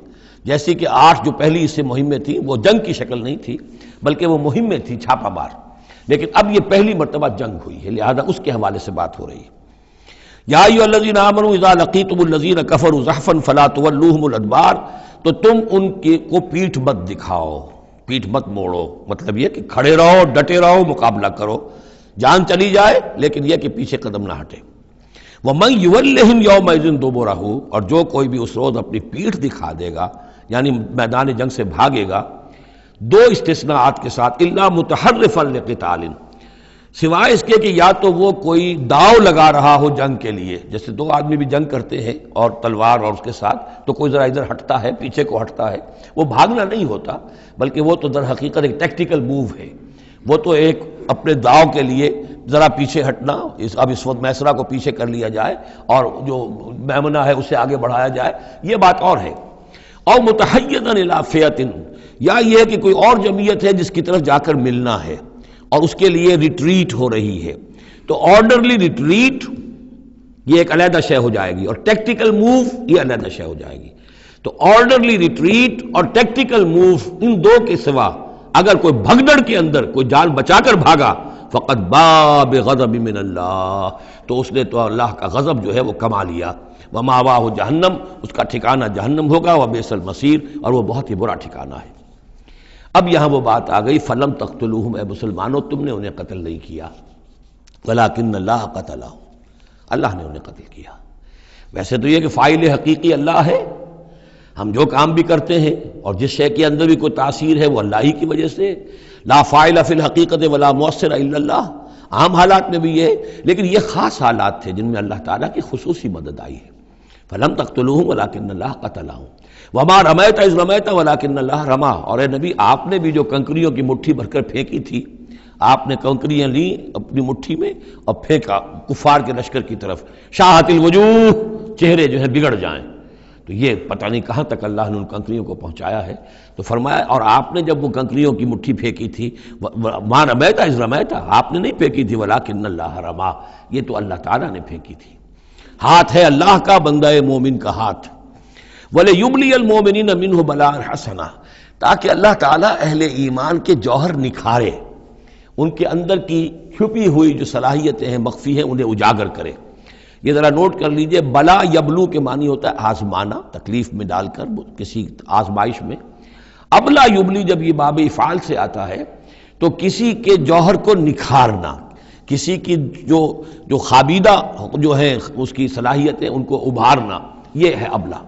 جیسی کہ 8 جو پہلی اس سے مہمیں تھیں وہ جنگ کی شکل نہیں تھی بلکہ وہ مہمیں تھی چھاپا مار، لیکن اب یہ پہلی مرتبہ جنگ ہوئی ہے، لہذا اس کے حوالے سے بات ہو رہی ہے۔ یا ایھا الذین آمنوا اذا لقیتم الذین کفروا زحفا فلا تولوہم الادبار، تو تم ان کو پیٹھ مت دکھاؤ، پیٹھ مت موڑو، مطلب یہ کہ کھڑے رہو، ڈٹے رہو، مقابلہ کرو، جان چلی جائے لیکن یہ کہ پیچھے قدم نہ ہٹے۔ وَمَن یُوَلِّھِمْ یَوْمَئِذٍ دُبُرَہُ، اور جو کوئی بھی اس روز اپنی پیٹھ دکھا دے گا یعنی میدان جنگ سے بھاگے گا، 2 استثناءات کے ساتھ، الا متحرفا لقتال، سوائے اس کے کہ یا تو وہ کوئی داؤ لگا رہا ہو جنگ کے لیے، جیسے 2 آدمی بھی جنگ کرتے ہیں اور تلوار اور اس کے ساتھ، تو کوئی ذرا ادھر ہٹتا ہے، پیچھے کو ہٹتا ہے، وہ بھاگنا نہیں ہوتا بلکہ وہ تو در حقیقت ایک ٹیکٹیکل موو ہے، وہ تو ایک اپنے داؤ کے لیے ذرا پیچھے ہٹنا، اب اس وقت میسرہ کو پیچھے کر لیا جائے اور جو میمنہ ہے اسے آگے بڑھایا جائے، یہ بات اور ہے۔ اور متحیزا الی فئۃ، یا یہ کہ کوئی اور جمعیت ہے جس کی طرف جا کر ملنا ہے اور اس کے لیے ریٹریٹ ہو رہی ہے، تو آرڈرلی ریٹریٹ یہ ایک علیحدہ شے ہو جائے گی اور ٹیکٹیکل موو یہ علیحدہ شے ہو جائے گی۔ تو آرڈرلی ریٹریٹ اور ٹیکٹیکل موو، ان 2 کے سوا اگر کوئی بھگدڑ کے اندر کوئی جان بچا کر بھاگا، فقط باب غضب من اللہ، تو اس نے تو اللہ کا غضب جو ہے وہ کما لیا۔ ومأواہ جہنم، اس کا ٹھکانہ جہنم ہوگا، وبئس المصیر، اور وہ بہت ہی برا ٹھکانہ ہے۔ اب یہاں وہ بات آ گئی، فلم تقتلوہم، اے مسلمانوں تم نے انہیں قتل نہیں کیا، ولکن اللہ قتلہم، اللہ نے انہیں قتل کیا۔ ویسے تو یہ کہ فاعل حقیقی اللہ ہے، ہم جو کام بھی کرتے ہیں اور جس شے کے اندر بھی کوئی تاثیر ہے وہ اللہ ہی کی وجہ سے، لا فاعل فی الحقیقت ولا مؤثر الا اللہ۔ عام حالات میں بھی یہ، لیکن یہ خاص حالات تھے جن میں اللہ تعالیٰ کی خصوصی مدد آئی ہے۔ فلم تقتلوہم ولکن اللہ قتلہم وما رمیت اذ رمیت ولکن اللہ رما۔ اور اے نبی، آپ نے بھی جو کنکریوں کی مٹھی بھر کر پھینکی تھی، آپ نے کنکریاں لیں اپنی مٹھی میں اور پھینکا کفار کے لشکر کی طرف، شاہت الوجوہ، چہرے جو ہے بگڑ جائیں۔ تو یہ پتہ نہیں کہاں تک اللہ نے ان کنکریوں کو پہنچایا ہے۔ تو فرمایا، اور آپ نے جب وہ کنکریوں کی مٹھی پھینکی تھی، ما رمیت اذ رمیت، آپ نے نہیں پھینکی تھی، ولکن اللہ رما، یہ تو اللہ تعالیٰ نے پھینکی تھی۔ ہاتھ ہے اللہ کا، بندہ مومن کا ہاتھ۔ وَلِيُبْلِيَ الْمُؤْمِنِينَ مِنْهُ بَلَاءً حَسَنًا، تاکہ اللہ تعالیٰ اہل ایمان کے جوہر نکھارے، ان کے اندر کی چھپی ہوئی جو صلاحیتیں ہیں، مخفی ہیں، انہیں اجاگر کرے۔ یہ ذرا نوٹ کر لیجئے، بلا یبلو کے معنی ہوتا ہے آزمانا، تکلیف میں ڈال کر کسی آزمائش میں۔ ابلا یبلی جب یہ باب افعال سے آتا ہے تو کسی کے جوہر کو نکھارنا، کسی کی جو خابیدہ جو ہے اس کی صلاحیتیں ان کو ابھارنا، یہ ہے ابلا۔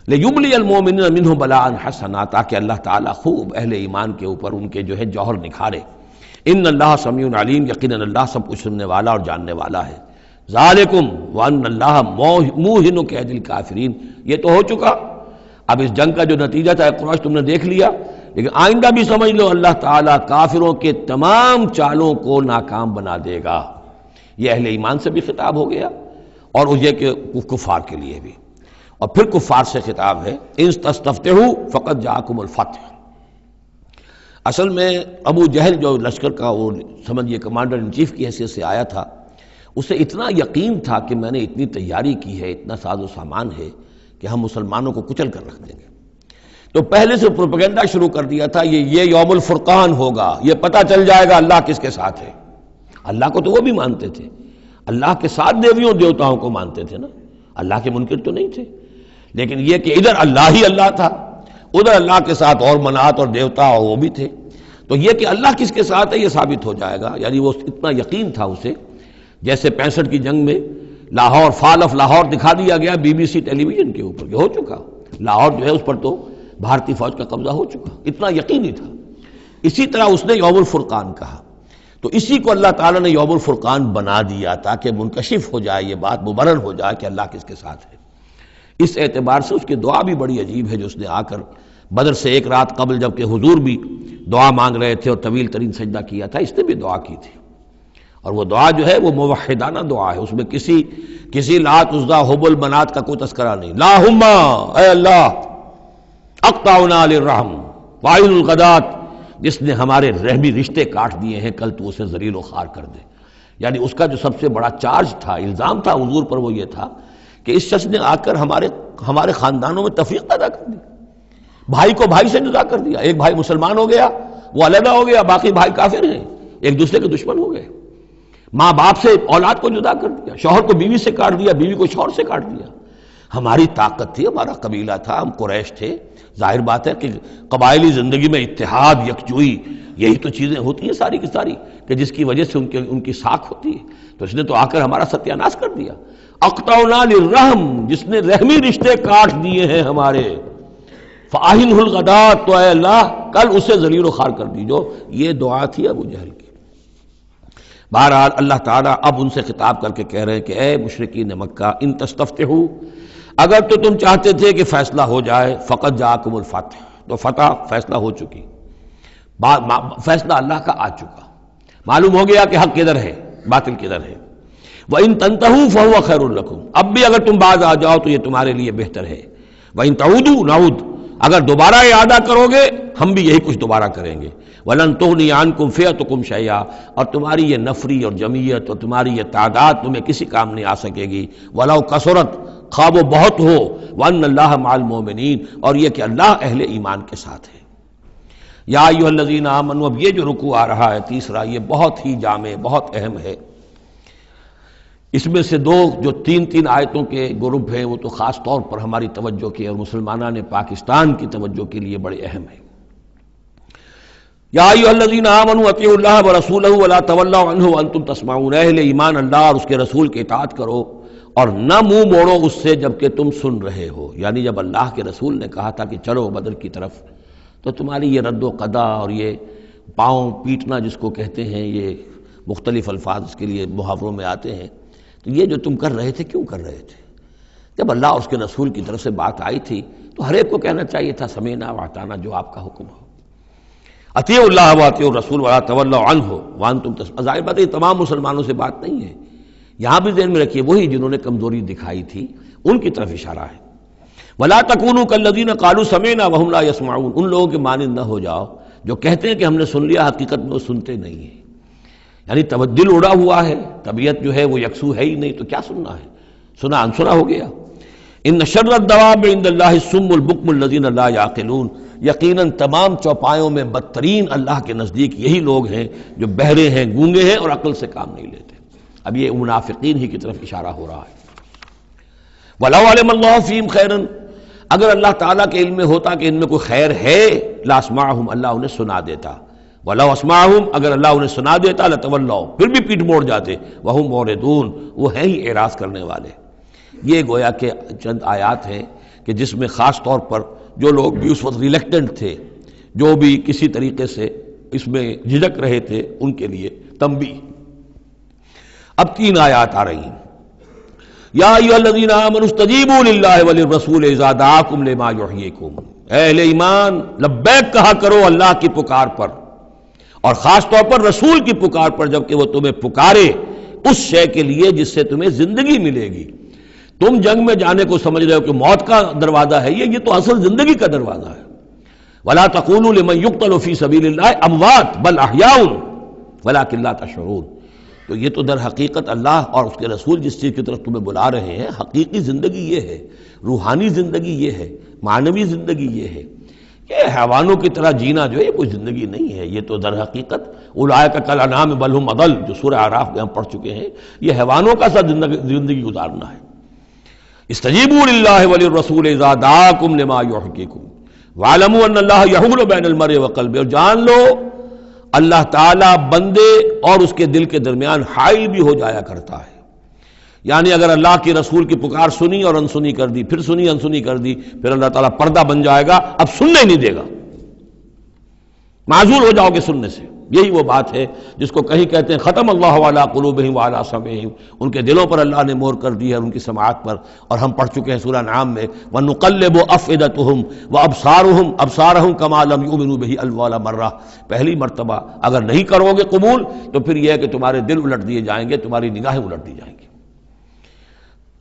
لیبلی المؤمنین منہ بلاء حسنا، تاکہ اللہ تعالیٰ خوب اہل ایمان کے اوپر ان کے جو ہے جوہر نکھارے۔ ان اللہ سمیع علیم، یقیناً اللہ سب کچھ سننے والا اور جاننے والا ہے۔ ذالکم وان اللہ موہن کید الکافرین، یہ تو ہو چکا، اب اس جنگ کا جو نتیجہ تھا قریش تم نے دیکھ لیا، لیکن آئندہ بھی سمجھ لو اللہ تعالیٰ کافروں کے تمام چالوں کو ناکام بنا دے گا۔ یہ اہل ایمان سے بھی خطاب ہو گیا اور یہ کہ کفار کے لیے بھی، اور پھر کفار سے خطاب ہے، ان تستفتحوا فقد جاءکم الفتح۔ اصل میں ابو جہل جو لشکر کا وہ سمجھیے کمانڈر ان چیف کی حیثیت سے آیا تھا، اسے اتنا یقین تھا کہ میں نے اتنی تیاری کی ہے، اتنا ساز و سامان ہے کہ ہم مسلمانوں کو کچل کر رکھ دیں گے، تو پہلے سے پروپیگنڈا شروع کر دیا تھا، یہ یوم الفرقان ہوگا، یہ پتہ چل جائے گا اللہ کس کے ساتھ ہے۔ اللہ کو تو وہ بھی مانتے تھے، اللہ کے ساتھ دیویوں دیوتاؤں کو مانتے تھے نا، اللہ کے منکر تو نہیں تھے، لیکن یہ کہ ادھر اللہ ہی اللہ تھا، ادھر اللہ کے ساتھ اور منات اور دیوتا اور وہ بھی تھے، تو یہ کہ اللہ کس کے ساتھ ہے یہ ثابت ہو جائے گا۔ یعنی وہ اتنا یقین تھا اسے، جیسے 65 کی جنگ میں لاہور، فال آف لاہور دکھا دیا گیا BBC ٹیلی ویژن کے اوپر، یہ ہو چکا، لاہور جو ہے اس پر تو بھارتی فوج کا قبضہ ہو چکا، اتنا یقینی تھا۔ اسی طرح اس نے یوم الفرقان کہا، تو اسی کو اللہ تعالیٰ نے یوم الفرقان بنا دیا تاکہ منکشف ہو جائے، یہ بات مبرر ہو جائے کہ اللہ کس کے ساتھ ہے۔ اس اعتبار سے اس کی دعا بھی بڑی عجیب ہے، جو اس نے آ کر بدر سے ایک رات قبل جبکہ حضور بھی دعا مانگ رہے تھے اور طویل ترین سجدہ کیا تھا، اس نے بھی دعا کی تھی، اور وہ دعا جو ہے وہ موحدانہ دعا ہے، اس میں کسی لات عزا حبل منات کا کوئی تذکرہ نہیں۔ اللہم، اے اللہ، اقطعنا للرحم وعین الغدات، جس نے ہمارے رحمی رشتے کاٹ دیے ہیں، کل تو اسے ذلیل و خوار کر دے۔ یعنی اس کا جو سب سے بڑا چارج تھا، الزام تھا حضور پر، وہ یہ تھا کہ اس شخص نے آ کر ہمارے خاندانوں میں تفریق پیدا کر دی، بھائی کو بھائی سے جدا کر دیا، ایک بھائی مسلمان ہو گیا وہ علیحدہ ہو گیا، باقی بھائی کافر ہیں، ایک دوسرے کے دشمن ہو گئے، ماں باپ سے اولاد کو جدا کر دیا، شوہر کو بیوی سے کاٹ دیا، بیوی کو شوہر سے کاٹ دیا۔ ہماری طاقت تھی، ہمارا قبیلہ تھا، ہم قریش تھے، ظاہر بات ہے کہ قبائلی زندگی میں اتحاد، یکجوئی، یہی تو چیزیں ہوتی ہیں ساری کی ساری، کہ جس کی وجہ سے ان کی ساکھ ہوتی ہے، تو اس نے تو آ کر ہمارا ستیہ ناش کر دیا۔ اقطعنا للرحم، جس نے رحمی رشتے کاٹ دیے ہیں ہمارے، فاہنہ الغدات، تو اے اللہ کل اسے ذلیل و خوار کر دیجو۔ یہ دعا تھی ابو جہل کی۔ بہرحال اللہ تعالیٰ اب ان سے خطاب کر کے کہہ رہے ہیں کہ اے مشرکین مکہ، ان تستفتحوا، اگر تو تم چاہتے تھے کہ فیصلہ ہو جائے، فقد جاءکم الفتح، تو فتح فیصلہ ہو چکی، فیصلہ اللہ کا آ چکا، معلوم ہو گیا کہ حق کدھر ہے، باطل کدھر ہے۔ وَإِن تَنْتَهُوا فَهُوَ خَيْرٌ لَكُمْ، اب بھی اگر تم باز آ جاؤ تو یہ تمہارے لیے بہتر ہے۔ وَإِن تَعُودُوا نَعُودْ، اگر دوبارہ اعادہ کرو گے ہم بھی یہی کچھ دوبارہ کریں گے۔ وَلَن تُغْنِيَ عَنْكُمْ فِئَتُكُمْ شَيْئًا، اور تمہاری یہ نفری اور جمعیت اور تمہاری یہ تعداد تمہیں کسی کام نہیں آ سکے گی۔ وَلَوْ كَثُرَتْ، خواہ وہ بہت ہو، وَأَنَّ اللَّهَ مَعَ الْمُؤْمِنِينَ، اور یہ کہ اللہ اہل ایمان کے ساتھ ہے۔ یا ایھا الذین آمنوا، اب یہ جو رکوع آ رہا ہے تیسرا، یہ بہت ہی جامع، بہت اہم ہے۔ اس میں سے دو جو تین آیتوں کے گروپ ہیں وہ تو خاص طور پر ہماری توجہ کی اور مسلمانان پاکستان کی توجہ کے لیے بڑے اہم ہیں۔ یا ایھا الذین آمنوا اطیعوا اللہ ورسولہ ولا تولوا عنہ وانتم تسمعون، اہل ایمان اللہ اور اس کے رسول کی اطاعت کرو اور نہ منہ موڑو اس سے جبکہ تم سن رہے ہو۔ یعنی جب اللہ کے رسول نے کہا تھا کہ چلو بدر کی طرف، تو تمہاری یہ رد و قدا اور یہ پاؤں پیٹنا جس کو کہتے ہیں، یہ مختلف الفاظ اس کے لیے محاوروں میں آتے ہیں، تو یہ جو تم کر رہے تھے کیوں کر رہے تھے؟ جب اللہ اور اس کے رسول کی طرف سے بات آئی تھی تو ہر ایک کو کہنا چاہیے تھا سمیعنا واطعنا، جو آپ کا حکم ہو۔ اطیعوا اللہ واطیعوا الرسول ولا تولوا عنہ وانتم تسمعون، ظاہر بات ہے یہ تمام مسلمانوں سے بات نہیں ہے، یہاں بھی ذہن میں رکھیے وہی جنہوں نے کمزوری دکھائی تھی ان کی طرف اشارہ ہے۔ ولا تکونوا کالذین قالوا سمعنا وهم لا يسمعون، ان لوگوں کے مانند نہ ہو جاؤ جو کہتے ہیں کہ ہم نے سن لیا، حقیقت میں وہ سنتے نہیں ہیں۔ یعنی دل اڑا ہوا ہے، طبیعت جو ہے وہ یکسو ہے ہی نہیں، تو کیا سننا ہے؟ سنا انسنا ہو گیا۔ ان شر الدواب عند اللہ الصم البکم الذین لا یعقلون، یقیناً تمام چوپایوں میں بدترین اللہ کے نزدیک یہی لوگ ہیں جو بہرے ہیں، گونگے ہیں اور عقل سے کام نہیں لیتے۔ اب یہ منافقین ہی کی طرف اشارہ ہو رہا ہے۔ وَلَوْ عَلِمَ اللَّهُ فِيهِمْ خَيْرًا، اگر اللہ تعالیٰ کے علم میں ہوتا کہ ان میں کوئی خیر ہے، لَأَسْمَعَهُمْ، اللہ انہیں سنا دیتا۔ وَلَوْ أَسْمَعَهُمْ، اگر اللہ انہیں سنا دیتا، لَتَوَلَّوْا، پھر بھی پیٹ موڑ جاتے، وَهُمْ مُعْرِضُونَ، وہ ہیں ہی اعراض کرنے والے۔ یہ گویا کہ چند آیات ہیں کہ جس میں خاص طور پر جو لوگ بھی اس وقت ریلیکٹنٹ تھے، جو بھی کسی طریقے سے اس میں جھجک رہے تھے، ان کے لیے تنبیہ۔ اب 3 آیات آ رہی ہیں۔ یا ایھا الذین آمنوا استجیبوا للہ وللرسول اذا دعاکم لما یحییکم، اے اہل ایمان لبیک کہا کرو اللہ کی پکار پر، اور خاص طور پر رسول کی پکار پر جب کہ وہ تمہیں پکارے اس شے کے لیے جس سے تمہیں زندگی ملے گی۔ تم جنگ میں جانے کو سمجھ رہے ہو کہ موت کا دروازہ ہے، یہ تو اصل زندگی کا دروازہ ہے۔ ولا تقولوا لمن يقتل في سبيل الله اموات بل احياء ولكن لا تشعرون، تو یہ تو در حقیقت اللہ اور اس کے رسول جس چیز کی طرف تمہیں بلا رہے ہیں، حقیقی زندگی یہ ہے، روحانی زندگی یہ ہے، معنوی زندگی یہ ہے۔ یہ حیوانوں کی طرح جینا جو ہے یہ کوئی زندگی نہیں ہے، یہ تو در حقیقت اولئک کالانعام بل هم اضل، جو سورہ اعراف میں ہم پڑھ چکے ہیں، یہ حیوانوں کا سا زندگی گزارنا ہے۔ استجیبوا للہ وللرسول اذا دعاکم لما یحییکم وَاعْلَمُوا أَنَّ اللَّهَ يَحُولُ بَيْنَ الْمَرْءِ وَقَلْبِهِ، اور جان لو اللہ تعالیٰ بندے اور اس کے دل کے درمیان حائل بھی ہو جایا کرتا ہے۔ یعنی اگر اللہ کے رسول کی پکار سنی اور انسنی کر دی، پھر سنی انسنی کر دی، پھر اللہ تعالیٰ پردہ بن جائے گا، اب سننے نہیں دے گا، معذور ہو جاؤ گے سننے سے۔ یہی وہ بات ہے جس کو کہیں کہتے ہیں ختم اللہ علی قلوبہم وعلی سمعہم، ان کے دلوں پر اللہ نے مہر کر دی ہے، ان کی سماعت پر، اور ہم پڑھ چکے ہیں سورہ انعام میں وَنُقَلِّبُ أَفْئِدَتَهُمْ وَأَبْصَارَهُمْ كَمَا لَمْ يُؤْمِنُوا بِهِ أَوَّلَ مَرَّةٍ، پہلی مرتبہ اگر نہیں کرو گے قبول تو پھر یہ ہے کہ تمہارے دل الٹ دیے جائیں گے، تمہاری نگاہیں الٹ دی جائیں گی۔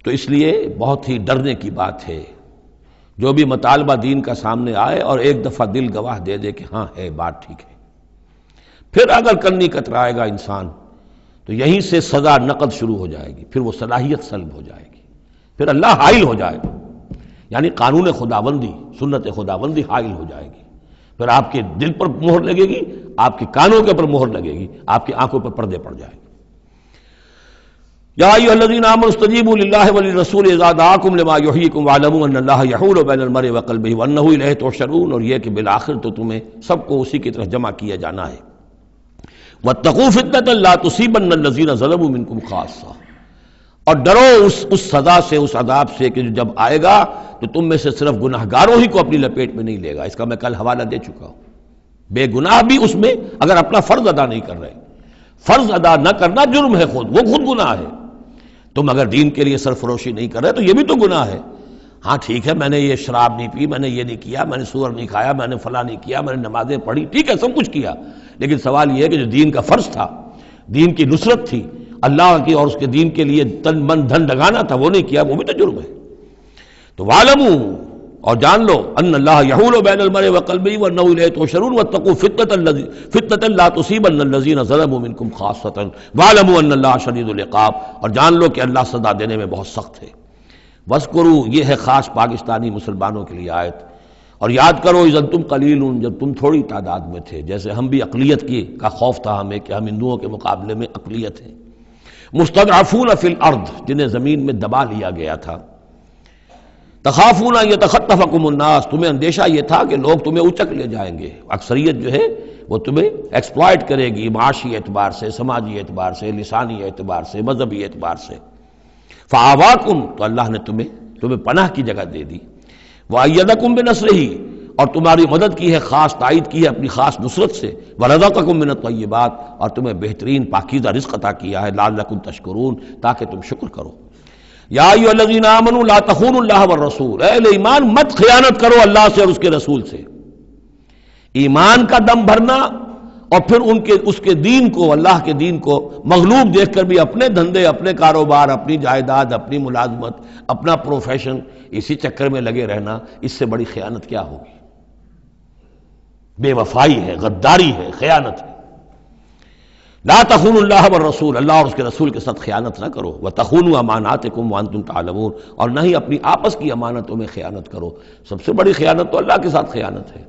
تو اس لیے بہت ہی ڈرنے کی بات ہے جو بھی مطالبہ دین کا سامنے آئے اور ایک دفعہ دل گواہ دے دے کہ ہاں ہے بات ٹھیک ہے، پھر اگر کنی کترائے گا انسان تو یہیں سے سزا نقد شروع ہو جائے گی، پھر وہ صلاحیت سلب ہو جائے گی، پھر اللہ حائل ہو جائے گا، یعنی قانون خداوندی، سنت خداوندی حائل ہو جائے گی، پھر آپ کے دل پر مہر لگے گی، آپ کے کانوں کے اوپر مہر لگے گی، آپ کی آنکھوں پر پردے پڑ جائیں گے۔ یا ایھا الذین آمنوا استجیبوا للہ وللرسول اذا دعاکم لما یحییکم واعلموا ان اللہ یحول بین المرء وقلبہ وانہ الیہ تحشرون، اور یہ کہ بالآخر تو تمہیں سب کو اسی کی طرف جمع کیا جانا ہے۔ واتقوا فتنة لا تصيبن الذين ظلموا منكم خاصة، اور ڈرو اس سزا سے، اس عذاب سے کہ جو جب آئے گا تو تم میں سے صرف گناہگاروں ہی کو اپنی لپیٹ میں نہیں لے گا۔ اس کا میں کل حوالہ دے چکا ہوں، بے گناہ بھی اس میں اگر اپنا فرض ادا نہیں کر رہے، فرض ادا نہ کرنا جرم ہے، وہ خود گناہ ہے۔ تم اگر دین کے لیے سرفروشی نہیں کر رہے تو یہ بھی تو گناہ ہے۔ ہاں ٹھیک ہے، میں نے یہ شراب نہیں پی، میں نے یہ نہیں کیا، میں نے سور نہیں کھایا، میں نے فلاں نہیں کیا، میں نے نمازیں پڑھی، ٹھیک ہے سب کچھ کیا، لیکن سوال یہ ہے کہ جو دین کا فرض تھا، دین کی نصرت تھی، اللہ کی اور اس کے دین کے لیے تن من دھن لگانا تھا، وہ نہیں کیا، وہ بھی تو جرم ہے۔ تو وَاعْلَمُوا، اور جان لو ان اللہ یحول بین المرء وقلبہ وانہ الیہ تحشرون واتقوا فتنة لا تصیبن الذین ظلموا منکم خاصۃ واعلموا ان اللہ شدید العقاب، اور جان لو کہ اللہ سزا دینے میں بہت سخت ہے۔ وَاذْكُرُوا، یہ ہے خاص پاکستانی مسلمانوں کے لیے آیت، اور یاد کرو اذ انتم قلیل، جب تم تھوڑی تعداد میں تھے، جیسے ہم بھی اقلیت کا خوف تھا ہمیں کہ ہم ہندوؤں کے مقابلے میں اقلیت ہیں، مستضعفون فی الارض، جنہیں زمین میں دبا لیا گیا تھا، تخافون ان یتخطفکم الناس، تمہیں اندیشہ یہ تھا کہ لوگ تمہیں اچک لے جائیں گے، اکثریت جو ہے وہ تمہیں ایکسپلائٹ کرے گی معاشی اعتبار سے، سماجی اعتبار سے، لسانی اعتبار سے، مذہبی اعتبار سے۔ فآواکم، تو اللہ نے تمہیں پناہ کی جگہ دے دی۔ وأیدکم بنصرہ، اور تمہاری مدد کی ہے، خاص تائید کی ہے اپنی خاص نصرت سے۔ ورزقکم من الطیبات، اور تمہیں بہترین پاکیزہ رزق عطا کیا ہے، لعلکم تشکرون، تاکہ تم شکر کرو۔ یا ایھا الذین آمنوا لا تخونوا اللہ والرسول، اے اہل ایمان مت خیانت کرو اللہ سے اور اس کے رسول سے۔ ایمان کا دم بھرنا اور پھر اس کے دین کو، اللہ کے دین کو مغلوب دیکھ کر بھی اپنے دھندے، اپنے کاروبار، اپنی جائیداد، اپنی ملازمت، اپنا پروفیشن، اسی چکر میں لگے رہنا، اس سے بڑی خیانت کیا ہوگی؟ بے وفائی ہے، غداری ہے، خیانت ہے۔ لا تخونوا اللہ والرسول، اللہ اور اس کے رسول کے ساتھ خیانت نہ کرو۔ وتخونوا اماناتکم وانتم تعلمون، اور نہ ہی اپنی آپس کی امانتوں میں خیانت کرو۔ سب سے بڑی خیانت تو اللہ کے ساتھ خیانت ہے۔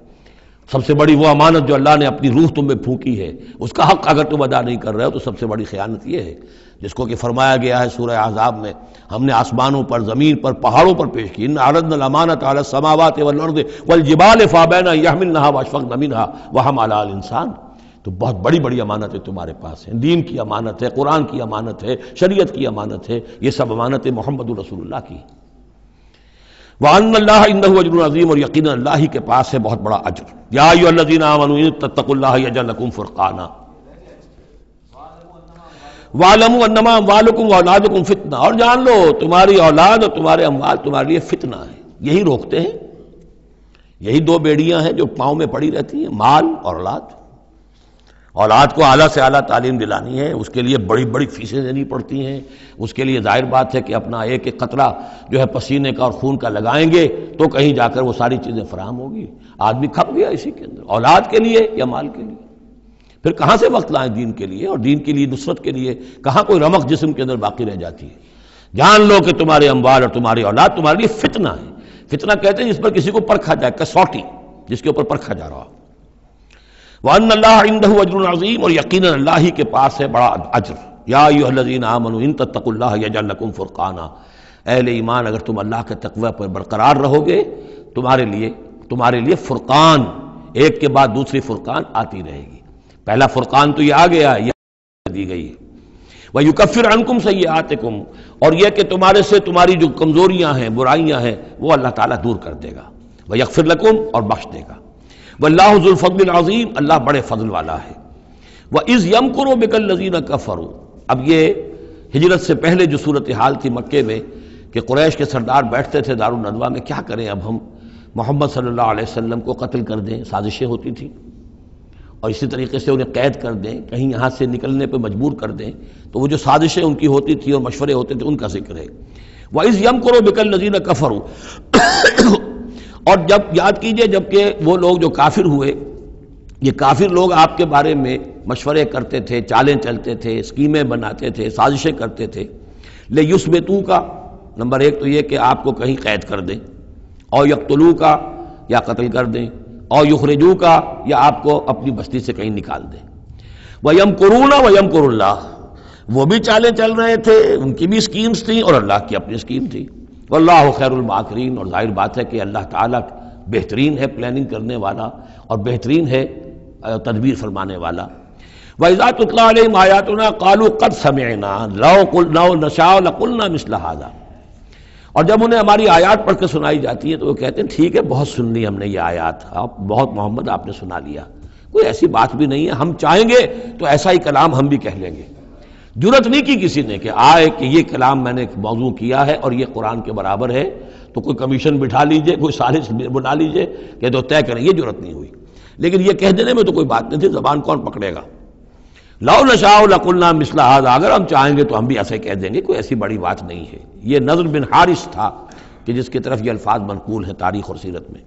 سب سے بڑی وہ امانت جو اللہ نے اپنی روح تم میں پھونکی ہے، اس کا حق اگر تم ادا نہیں کر رہے ہو تو سب سے بڑی خیانت یہ ہے، جس کو کہ فرمایا گیا ہے سورہ احزاب میں، ہم نے آسمانوں پر، زمین پر، پہاڑوں پر پیش کی۔ ان عرضنا الامانۃ علی السماوات والارض والجبال فابین ان یحملنها واشفقن منها وحملها الانسان۔ تو بہت بڑی بڑی امانتیں تمہارے پاس ہیں، دین کی امانت ہے، قرآن کی امانت ہے، شریعت کی امانت ہے، یہ سب امانتیں محمد رسول اللہ کی ہیں۔ وَأَنَّ اللَّهَ عِندَهُ أَجْرٌ عَظِيمٌ، اور یقیناً اللہ ہی کے پاس ہے بہت بڑا اجر۔ یا ایھا الذین آمنوا ان تتقوا اللہ یجعل لکم فرقانا وَاعْلَمُوا أَنَّمَا أَمْوَالُكُمْ وَأَوْلَادُكُمْ فِتْنَةٌ، اور جان لو تمہاری اولاد اور تمہارے اموال تمہارے لیے فتنہ ہے۔ یہی روکتے ہیں، یہی دو بیڑیاں ہیں جو پاؤں میں پڑی رہتی ہیں، مال اور اولاد۔ اولاد کو اعلیٰ سے اعلیٰ تعلیم دلانی ہے، اس کے لیے بڑی بڑی فیسیں دینی پڑتی ہیں، اس کے لیے ظاہر بات ہے کہ اپنا ایک ایک قطرہ جو ہے پسینے کا اور خون کا لگائیں گے تو کہیں جا کر وہ ساری چیزیں فراہم ہوگی۔ آدمی کھپ گیا اسی کے اندر، اولاد کے لیے یا مال کے لیے۔ پھر کہاں سے وقت لائیں دین کے لیے اور دین کے لیے نصرت کے لیے؟ کہاں کوئی رمق جسم کے اندر باقی رہ جاتی ہے؟ جان لو کہ تمہارے اموال اور تمہاری اولاد تمہارے لیے فتنہ ہے۔ فتنہ کہتے ہیں جس پر کسی کو پرکھا جائے، کسوٹی جس کے اوپر پرکھا جا رہا ہو۔ وَأَنَّ اللَّهَ عِندَهُ أَجْرٌ عَظِيمٌ، اور یقیناً اللہ ہی کے پاس ہے بڑا اجر۔ یا ایھا الذین آمنوا ان تتقوا اللہ یجعل لکم فرقانا، اہل ایمان اگر تم اللہ کے تقوی پر برقرار رہو گے، تمہارے لیے فرقان، ایک کے بعد دوسری فرقان آتی رہے گی۔ پہلا فرقان تو یہ آ گیا، یہ دی گئی ہے۔ وَيُكَفِّرْ عَنْكُمْ سَيِّئَاتِكُمْ، اور یہ کہ تمہارے سے تمہاری جو کمزوریاں ہیں، برائیاں ہیں، وہ اللہ تعالیٰ دور کر دے گا۔ وَيَغْفِرْ لَكُمْ، اور بخش دے گا۔ وَاللَّهُ ذُو الْفَضْلِ الْعَظِيمِ، اللہ بڑے فضل والا ہے۔ وَإِذْ يَمْكُرُ بِكَ الَّذِينَ كَفَرُوا، اب یہ ہجرت سے پہلے جو صورتحال تھی مکے میں کہ قریش کے سردار بیٹھتے تھے دارالندوہ میں، کیا کریں اب ہم محمد صلی اللہ علیہ وسلم کو قتل کر دیں، سازشیں ہوتی تھیں، اور اسی طریقے سے انہیں قید کر دیں، کہیں یہاں سے نکلنے پہ مجبور کر دیں، تو وہ جو سازشیں ان کی ہوتی تھی اور مشورے ہوتے تھے ان کا ذکر ہے۔ وَإِذْ يَمْكُرُ بِكَ الَّذِينَ كَفَرُوا، اور جب یاد کیجئے جب کہ وہ لوگ جو کافر ہوئے، یہ کافر لوگ آپ کے بارے میں مشورے کرتے تھے، چالیں چلتے تھے، اسکیمیں بناتے تھے، سازشیں کرتے تھے۔ لِیُثْبِتُوکَ، نمبر ایک تو یہ کہ آپ کو کہیں قید کر دیں، اور یقتلوک، یا قتل کر دیں، اور یخرجوک، یا آپ کو اپنی بستی سے کہیں نکال دیں۔ وَيَمْكُرُونَ وَيَمْكُرُ اللَّهُ، وہ بھی چالیں چل رہے تھے، ان کی بھی اسکیمز تھیں اور اللہ کی اپنی اسکیم تھی۔ واللہ خیر الماکرین، اور ظاہر بات ہے کہ اللہ تعالیٰ بہترین ہے پلاننگ کرنے والا اور بہترین ہے تدبیر فرمانے والا۔ وَإِذَا تُتْلَىٰ عَلَيْهِمْ آيَاتُنَا قَالُوا قَدْ سَمِعْنَا لَوْ نَشَاءُ لَقُلْنَا مِثْلَ هَٰذَا، اور جب انہیں ہماری آیات پڑھ کے سنائی جاتی ہیں تو وہ کہتے ہیں ٹھیک ہے، بہت سن لی ہم نے یہ آیات، آپ بہت محمد آپ نے سنا لیا، کوئی ایسی بات بھی نہیں ہے، ہم چاہیں گے تو ایسا ہی کلام ہم بھی کہہ لیں گے۔ جرت نہیں کی کسی نے کہ آئے کہ یہ کلام میں نے موضوع کیا ہے اور یہ قرآن کے برابر ہے، تو کوئی کمیشن بٹھا لیجئے، کوئی سازش بنا لیجئے کہ تو طے کریں، یہ جرت نہیں ہوئی۔ لیکن یہ کہہ دینے میں تو کوئی بات نہیں تھی، زبان کون پکڑے گا؟ لو نشاء لقلنا مثل هذا، اگر ہم چاہیں گے تو ہم بھی ایسے کہہ دیں گے، کوئی ایسی بڑی بات نہیں ہے۔ یہ نضر بن حارث تھا کہ جس کی طرف یہ الفاظ منقول ہیں تاریخ اور سیرت میں۔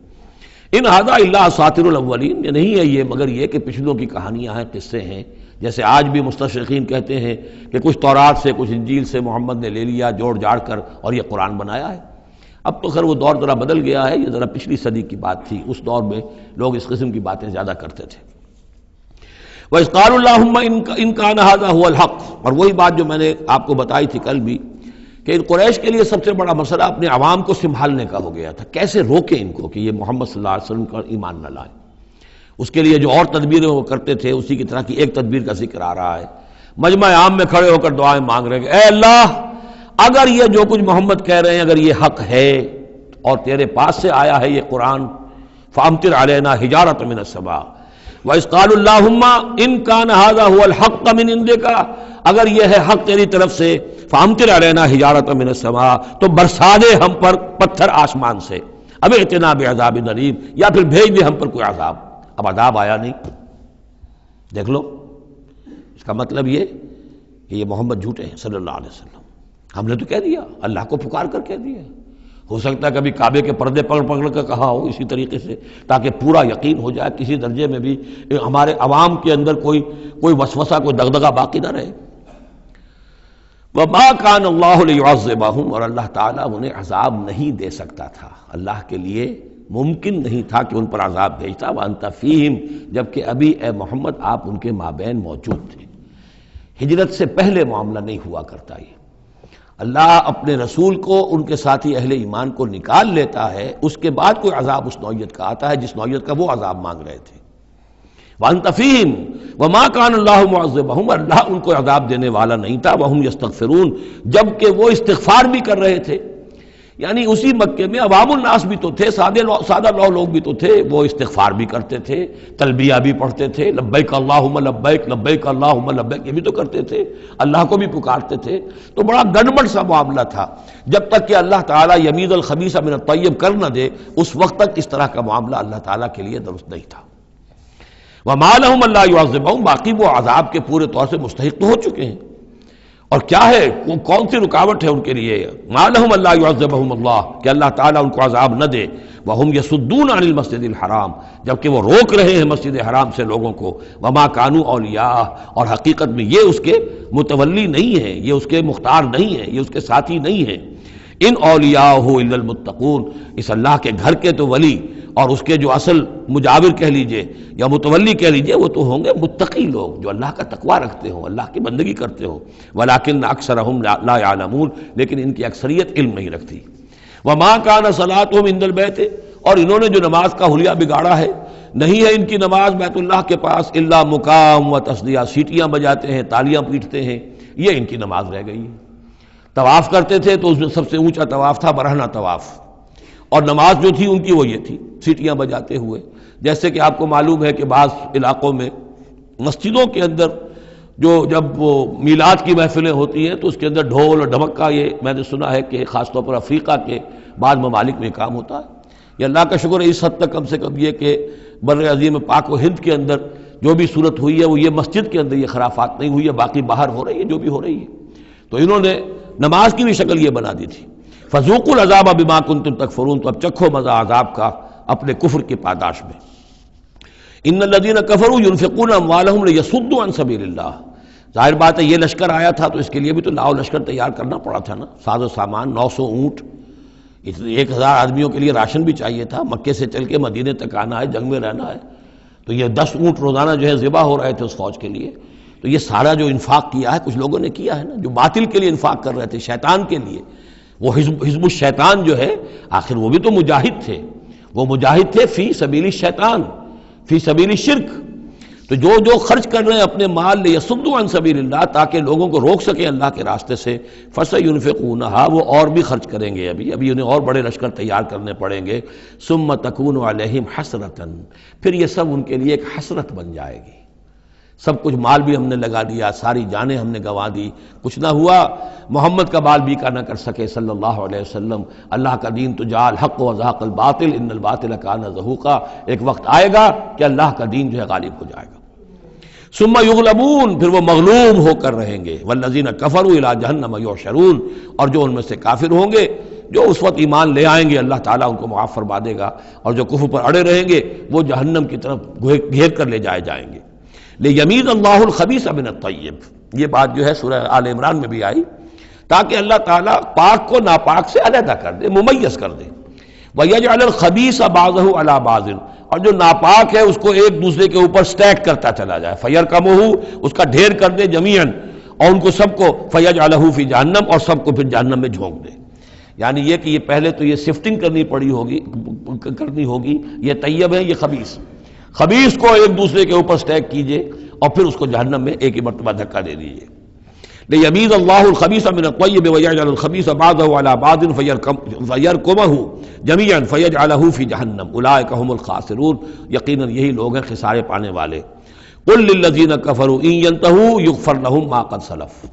ان ھذا الا اساطیر الاولین، یہ نہیں ہے یہ مگر یہ کہ پچھلوں کی کہانیاں ہیں، قصے ہیں، جیسے آج بھی مستشرقین کہتے ہیں کہ کچھ تورات سے کچھ انجیل سے محمد نے لے لیا جوڑ جاڑ کر اور یہ قرآن بنایا ہے۔ اب تو خیر وہ دور ذرا بدل گیا ہے، یہ ذرا پچھلی صدی کی بات تھی، اس دور میں لوگ اس قسم کی باتیں زیادہ کرتے تھے۔ وَإِذْ قَالُوا اللَّهُمَّ إِنْ كَانَ هَذَا هُوَ الْحَقُّ، اور وہی بات جو میں نے آپ کو بتائی تھی کل بھی کہ ان قریش کے لیے سب سے بڑا مسئلہ اپنے عوام کو سنبھالنے کا ہو گیا تھا، کیسے روکیں ان کو کہ یہ محمد صلی اللہ علیہ وسلم کا ایمان نہ لائیں۔ اس کے لیے جو اور تدبیریں وہ کرتے تھے اسی کی طرح کی ایک تدبیر کا ذکر آ رہا ہے۔ مجمع عام میں کھڑے ہو کر دعائیں مانگ رہے ہیں، اے اللہ اگر یہ جو کچھ محمد کہہ رہے ہیں اگر یہ حق ہے اور تیرے پاس سے آیا ہے یہ قرآن، فامطر علینا حجارۃ من السماء وَإِذْ قَالُوا اللَّهُمَّ إِنْ كَانَ هَذَا هُوَ الْحَقَّ مِنْ عِنْدِكَ، اگر یہ ہے حق تیری طرف سے، فامطر علینا حجارۃ من السماء، تو برسا دے ہم پر پتھر آسمان سے، اب ائتنا بعذاب الیم، یا پھر بھیج دے ہم پر کوئی عذاب۔ اب عذاب آیا نہیں، دیکھ لو، اس کا مطلب یہ کہ یہ محمد جھوٹے ہیں صلی اللہ علیہ وسلم۔ ہم نے تو کہہ دیا، اللہ کو پکار کر کہہ دیا، ہو سکتا ہے کبھی کعبے کے پردے پکڑ پکڑ کر کہا ہو اسی طریقے سے، تاکہ پورا یقین ہو جائے، کسی درجے میں بھی ہمارے عوام کے اندر کوئی وسوسہ، کوئی دغدغہ باقی نہ رہے۔ وَمَا كَانَ اللَّهُ لِيُعَذِّبَهُمْ، اور اللہ تعالیٰ انہیں عذاب نہیں دے سکتا تھا، اللہ کے لیے ممکن نہیں تھا کہ ان پر عذاب بھیجتا، وَأَنْتَ فِيهِمْ، جبکہ ابھی اے محمد آپ ان کے مابین موجود تھے۔ ہجرت سے پہلے معاملہ نہیں ہوا کرتا یہ، اللہ اپنے رسول کو ان کے ساتھی اہل ایمان کو نکال لیتا ہے، اس کے بعد کوئی عذاب اس نوعیت کا آتا ہے جس نوعیت کا وہ عذاب مانگ رہے تھے۔ وَأَنْتَ فِيهِمْ وَمَا كَانَ اللَّهُ مُعَذِّبَهُمْ، اللہ ان کو عذاب دینے والا نہیں تھا، وَهُمْ يَسْتَغْفِرُونَ، جبکہ وہ استغفار بھی کر رہے تھے۔ یعنی اسی مکے میں عوام الناس بھی تو تھے، سادہ لوگ بھی تو تھے، وہ استغفار بھی کرتے تھے، تلبیہ بھی پڑھتے تھے، لبیک اللہم لبیک لبیک اللہم لبیک، یہ بھی تو کرتے تھے، اللہ کو بھی پکارتے تھے۔ تو بڑا گڑبڑ سا معاملہ تھا، جب تک کہ اللہ تعالیٰ یمیز الخبیث من الطیب کر نہ دے اس وقت تک اس طرح کا معاملہ اللہ تعالیٰ کے لیے درست نہیں تھا۔ وَمَا لَهُمْ أَلَّا يُعَذِّبَهُمْ، باقی وہ عذاب کے پورے طور سے مستحق تو ہو چکے ہیں، اور کیا ہے وہ کون سی رکاوٹ ہے ان کے لیے؟ مَا لَهُمْ أَلَّا يُعَذِّبَهُمُ اللَّهُ، کہ اللہ تعالیٰ ان کو عذاب نہ دے، وَهُمْ يَصُدُّونَ عَنِ الْمَسْجِدِ الْحَرَامِ، جبکہ وہ روک رہے ہیں مسجد حرام سے لوگوں کو، وَمَا كَانُوا أَوْلِيَاءَهُ، اور حقیقت میں یہ اس کے متولی نہیں ہیں، یہ اس کے مختار نہیں ہیں، یہ اس کے ساتھی نہیں ہیں۔ ان اولیاءہ الا المتقون، اس اللہ کے گھر کے تو ولی اور اس کے جو اصل مجاور کہہ لیجئے یا متولی کہہ لیجئے، وہ تو ہوں گے متقی لوگ جو اللہ کا تقوی رکھتے ہوں، اللہ کی بندگی کرتے ہوں۔ ولکن اکثرهم لا يعلمون، لیکن ان کی اکثریت علم نہیں رکھتی۔ وما كان صلاتهم عند البيت، اور انہوں نے جو نماز کا حلیہ بگاڑا ہے، نہیں ہے ان کی نماز بیت اللہ کے پاس الا مقام و تصدیہ، سیٹیاں بجاتے ہیں، تالیاں پیٹتے ہیں، یہ ان کی نماز رہ گئی ہے۔ طواف کرتے تھے تو اس میں سب سے اونچا طواف تھا برہنہ طواف، اور نماز جو تھی ان کی وہ یہ تھی، سیٹیاں بجاتے ہوئے۔ جیسے کہ آپ کو معلوم ہے کہ بعض علاقوں میں مسجدوں کے اندر جب وہ میلاد کی محفلیں ہوتی ہیں تو اس کے اندر ڈھول اور ڈھمکا، یہ میں نے سنا ہے کہ خاص طور پر افریقہ کے بعض ممالک میں کام ہوتا ہے۔ یہ اللہ کا شکر ہے اس حد تک کم سے کم یہ کہ بر عظیم پاک و ہند کے اندر جو بھی صورت ہوئی ہے وہ یہ مسجد کے اندر یہ خرافات نہیں ہوئی ہے، باقی باہر ہو رہی ہے جو بھی ہو رہی ہے۔ تو انہوں نے نماز کی بھی شکل یہ بنا دی تھی، فذوقوا العذاب بما کنتم تکفرون، تو اب چکھو مزہ عذاب کا اپنے کفر کی پاداش میں۔ ان الذین کفروا ينفقون اموالهم لیصدوا عن سبیل اللہ، ظاہر بات ہے یہ لشکر آیا تھا تو اس کے لیے بھی تو لاؤ لشکر تیار کرنا پڑا تھا نا، ساز و سامان، 900 اونٹ، 1000 آدمیوں کے لیے راشن بھی چاہیے تھا، مکے سے چل کے مدینے تک آنا ہے، جنگ میں رہنا ہے، تو یہ 10 اونٹ روزانہ جو ہے ذبح ہو رہے تھے اس فوج کے لیے۔ تو یہ سارا جو انفاق کیا ہے کچھ لوگوں نے کیا ہے نا، جو باطل کے لیے انفاق کر رہے تھے، شیطان کے لیے، وہ حزب الشیطان جو ہے، آخر وہ بھی تو مجاہد تھے، وہ مجاہد تھے فی سبیل الشیطان، فی سبیل الشرک۔ تو جو خرچ کر رہے ہیں اپنے مال لیصدوا عن سبیل اللہ، تاکہ لوگوں کو روک سکیں اللہ کے راستے سے، فسینفقونھا، وہ اور بھی خرچ کریں گے، ابھی انہیں اور بڑے لشکر تیار کرنے پڑیں گے، ثم تکون علیہم حسرۃ، پھر یہ سب ان کے لیے ایک حسرت بن جائے گی۔ سب کچھ مال بھی ہم نے لگا دیا، ساری جانیں ہم نے گنوا دی، کچھ نہ ہوا، محمد کا بال بیکا نہ کر سکے صلی اللہ علیہ وسلم، اللہ کا دین تو جا الحق وزهق الباطل ان الباطل کان زہوقا، ایک وقت آئے گا کہ اللہ کا دین جو ہے غالب ہو جائے گا۔ ثم یغلبون، پھر وہ مغلوب ہو کر رہیں گے، والذین کفروا الی جہنم یحشرون، اور جو ان میں سے کافر ہوں گے، جو اس وقت ایمان لے آئیں گے اللہ تعالیٰ ان کو معاف فرما دے گا، اور جو کفر پر اڑے رہیں گے وہ جہنم کی طرف گھیر کر لے جائے جائیں گے۔ لیمیز اللہ الخبیث من الطیب، یہ بات جو ہے سورہ آل عمران میں بھی آئی، تاکہ اللہ تعالیٰ پاک کو ناپاک سے علیحدہ کر دے، ممیز کر دے۔ وَيَجْعَلَ الْخَبِيثَ بَعْضَهُ عَلَى بَعْضٍ، اور جو ناپاک ہے اس کو ایک دوسرے کے اوپر سٹیک کرتا چلا جائے، فَيَرْكَمُهُ، اس کا ڈھیر کر دے جميعاً، اور ان کو سب کو فَيَجْعَلَهُ فِي جہنم، اور سب کو پھر جہنم میں جھونک دے۔ یعنی یہ کہ یہ پہلے تو یہ سفٹنگ کرنی ہوگی، یہ طیب ہے یہ خبیث، خبیث کو ایک دوسرے کے اوپر سٹیک کیجئے اور پھر اس کو جہنم میں ایک ہی مرتبہ دھکا دے دیجئے. لیمیز اللہ الخبیث من الطیب ویجعل الخبیث بعضہ علی بعض فیرکمہ جمیعا فیجعلہ فی جہنم اولئک هم الخاسرون. یقیناً یہی لوگ ہیں خسارے پانے والے. قل للذین کفروا ان ینتہوا یغفر لهم ما قد سلف.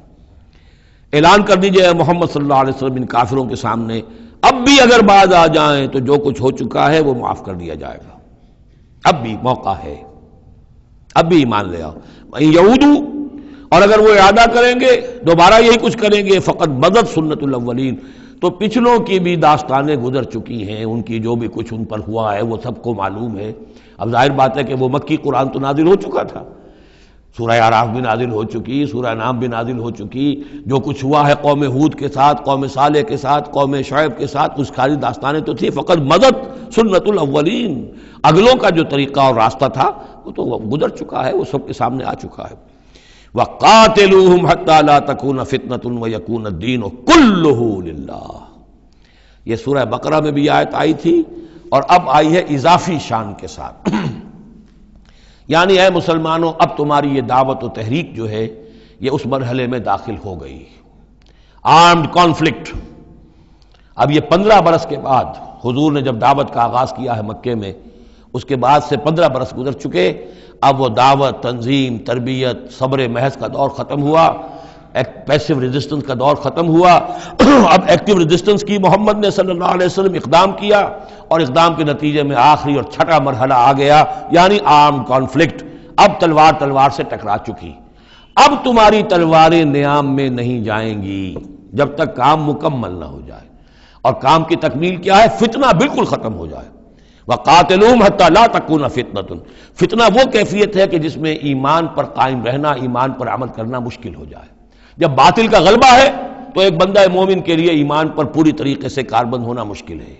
اعلان کر دیجئے محمد صلی اللہ علیہ وسلم ان کافروں کے سامنے اب بھی اگر باز آ جائیں تو جو کچھ ہو چکا ہے وہ معاف کر دیا جائے گا. اب بھی موقع ہے, اب بھی ایمان لے آؤ. وَإِن يَعُودُوا, اور اگر وہ اعادہ کریں گے دوبارہ یہی کچھ کریں گے, فقط بدت سنت الاولین, تو پچھلوں کی بھی داستانیں گزر چکی ہیں, ان کی جو بھی کچھ ان پر ہوا ہے وہ سب کو معلوم ہے. اب ظاہر بات ہے کہ وہ مکی قرآن تو نازل ہو چکا تھا, سورہ اعراف بھی نازل ہو چکی, سورہ انعام بھی نازل ہو چکی. جو کچھ ہوا ہے قوم ہود کے ساتھ, قوم صالح کے ساتھ, قوم شعیب کے ساتھ, اس ساری داستانیں تو تھی. فقط مدد سنت الاولین, اگلوں کا جو طریقہ اور راستہ تھا وہ تو گزر چکا ہے, وہ سب کے سامنے آ چکا ہے. وَقَاتِلُوهُمْ حَتَّى لَا تَكُونَ فِتْنَةٌ وَيَكُونَ الدِّينُ كُلُّهُ لِلَّهِ. یہ سورہ بقرہ میں بھی آیت آئی تھی اور اب آئی ہے اضافی شان کے ساتھ. یعنی اے مسلمانوں, اب تمہاری یہ دعوت و تحریک جو ہے یہ اس مرحلے میں داخل ہو گئی, آرمڈ کانفلکٹ. اب یہ 15 برس کے بعد حضور نے جب دعوت کا آغاز کیا ہے مکے میں, اس کے بعد سے 15 برس گزر چکے. اب وہ دعوت, تنظیم, تربیت, صبر محض کا دور ختم ہوا, پیسو ریزسٹنس کا دور ختم ہوا. اب ایکٹیو ریزسٹنس کی محمد نے صلی اللہ علیہ وسلم اقدام کیا, اور اقدام کے نتیجے میں آخری اور چھٹا مرحلہ آ گیا, یعنی آرم کانفلکٹ. اب تلوار سے ٹکرا چکی. اب تمہاری تلواریں نیام میں نہیں جائیں گی جب تک کام مکمل نہ ہو جائے. اور کام کی تکمیل کیا ہے؟ فتنہ بالکل ختم ہو جائے. وَقَاتِلُوهُمْ حَتَّى لَا تَكُونَ فِتْنَةٌ. فتنہ وہ کیفیت ہے کہ جس میں ایمان پر قائم رہنا, ایمان پر عمل کرنا مشکل ہو جائے. جب باطل کا غلبہ ہے تو ایک بندہ مومن کے لیے ایمان پر پوری طریقے سے کاربند ہونا مشکل ہے.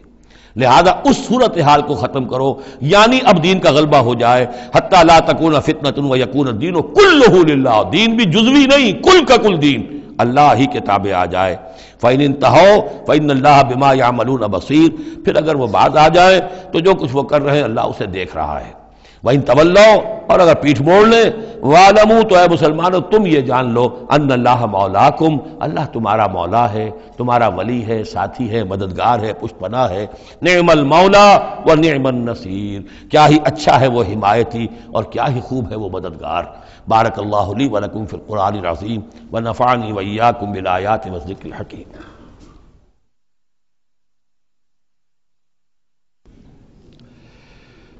لہذا اس صورتحال کو ختم کرو, یعنی اب دین کا غلبہ ہو جائے. حَتَّى لَا تَكُونَ فِتْنَةٌ وَيَكُونَ الدِّينُ كُلُّهُ لِلَّهِ. دین بھی جزوی نہیں, کل کا کل دین اللہ ہی کے تابع آ جائے. فَإِنِ انْتَهَوْا فَإِنَّ اللَّهَ بِمَا يَعْمَلُونَ بَصِيرٌ. پھر اگر وہ باز آ جائے تو جو کچھ وہ کر رہے ہیں اللہ اسے دیکھ رہا ہے. وَإِن تَوَلَّوْا, اور اگر پیٹھ موڑ لیں, وَاعْلَمُوا, تو اے مسلمانوں تم یہ جان لو, أَنَّ اللَّهَ مَوْلَاكُمْ, اللہ تمہارا مولا ہے, تمہارا ولی ہے, ساتھی ہے, مددگار ہے, پشت پناہ ہے. نعم المولا ونعم النصیر, کیا ہی اچھا ہے وہ حمایتی اور کیا ہی خوب ہے وہ مددگار. بارک اللہ لی ولکم فی القرآن العظیم ونفعنی وإیاکم بالآیات والذکر الحکیم.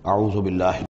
اعوذ باللہ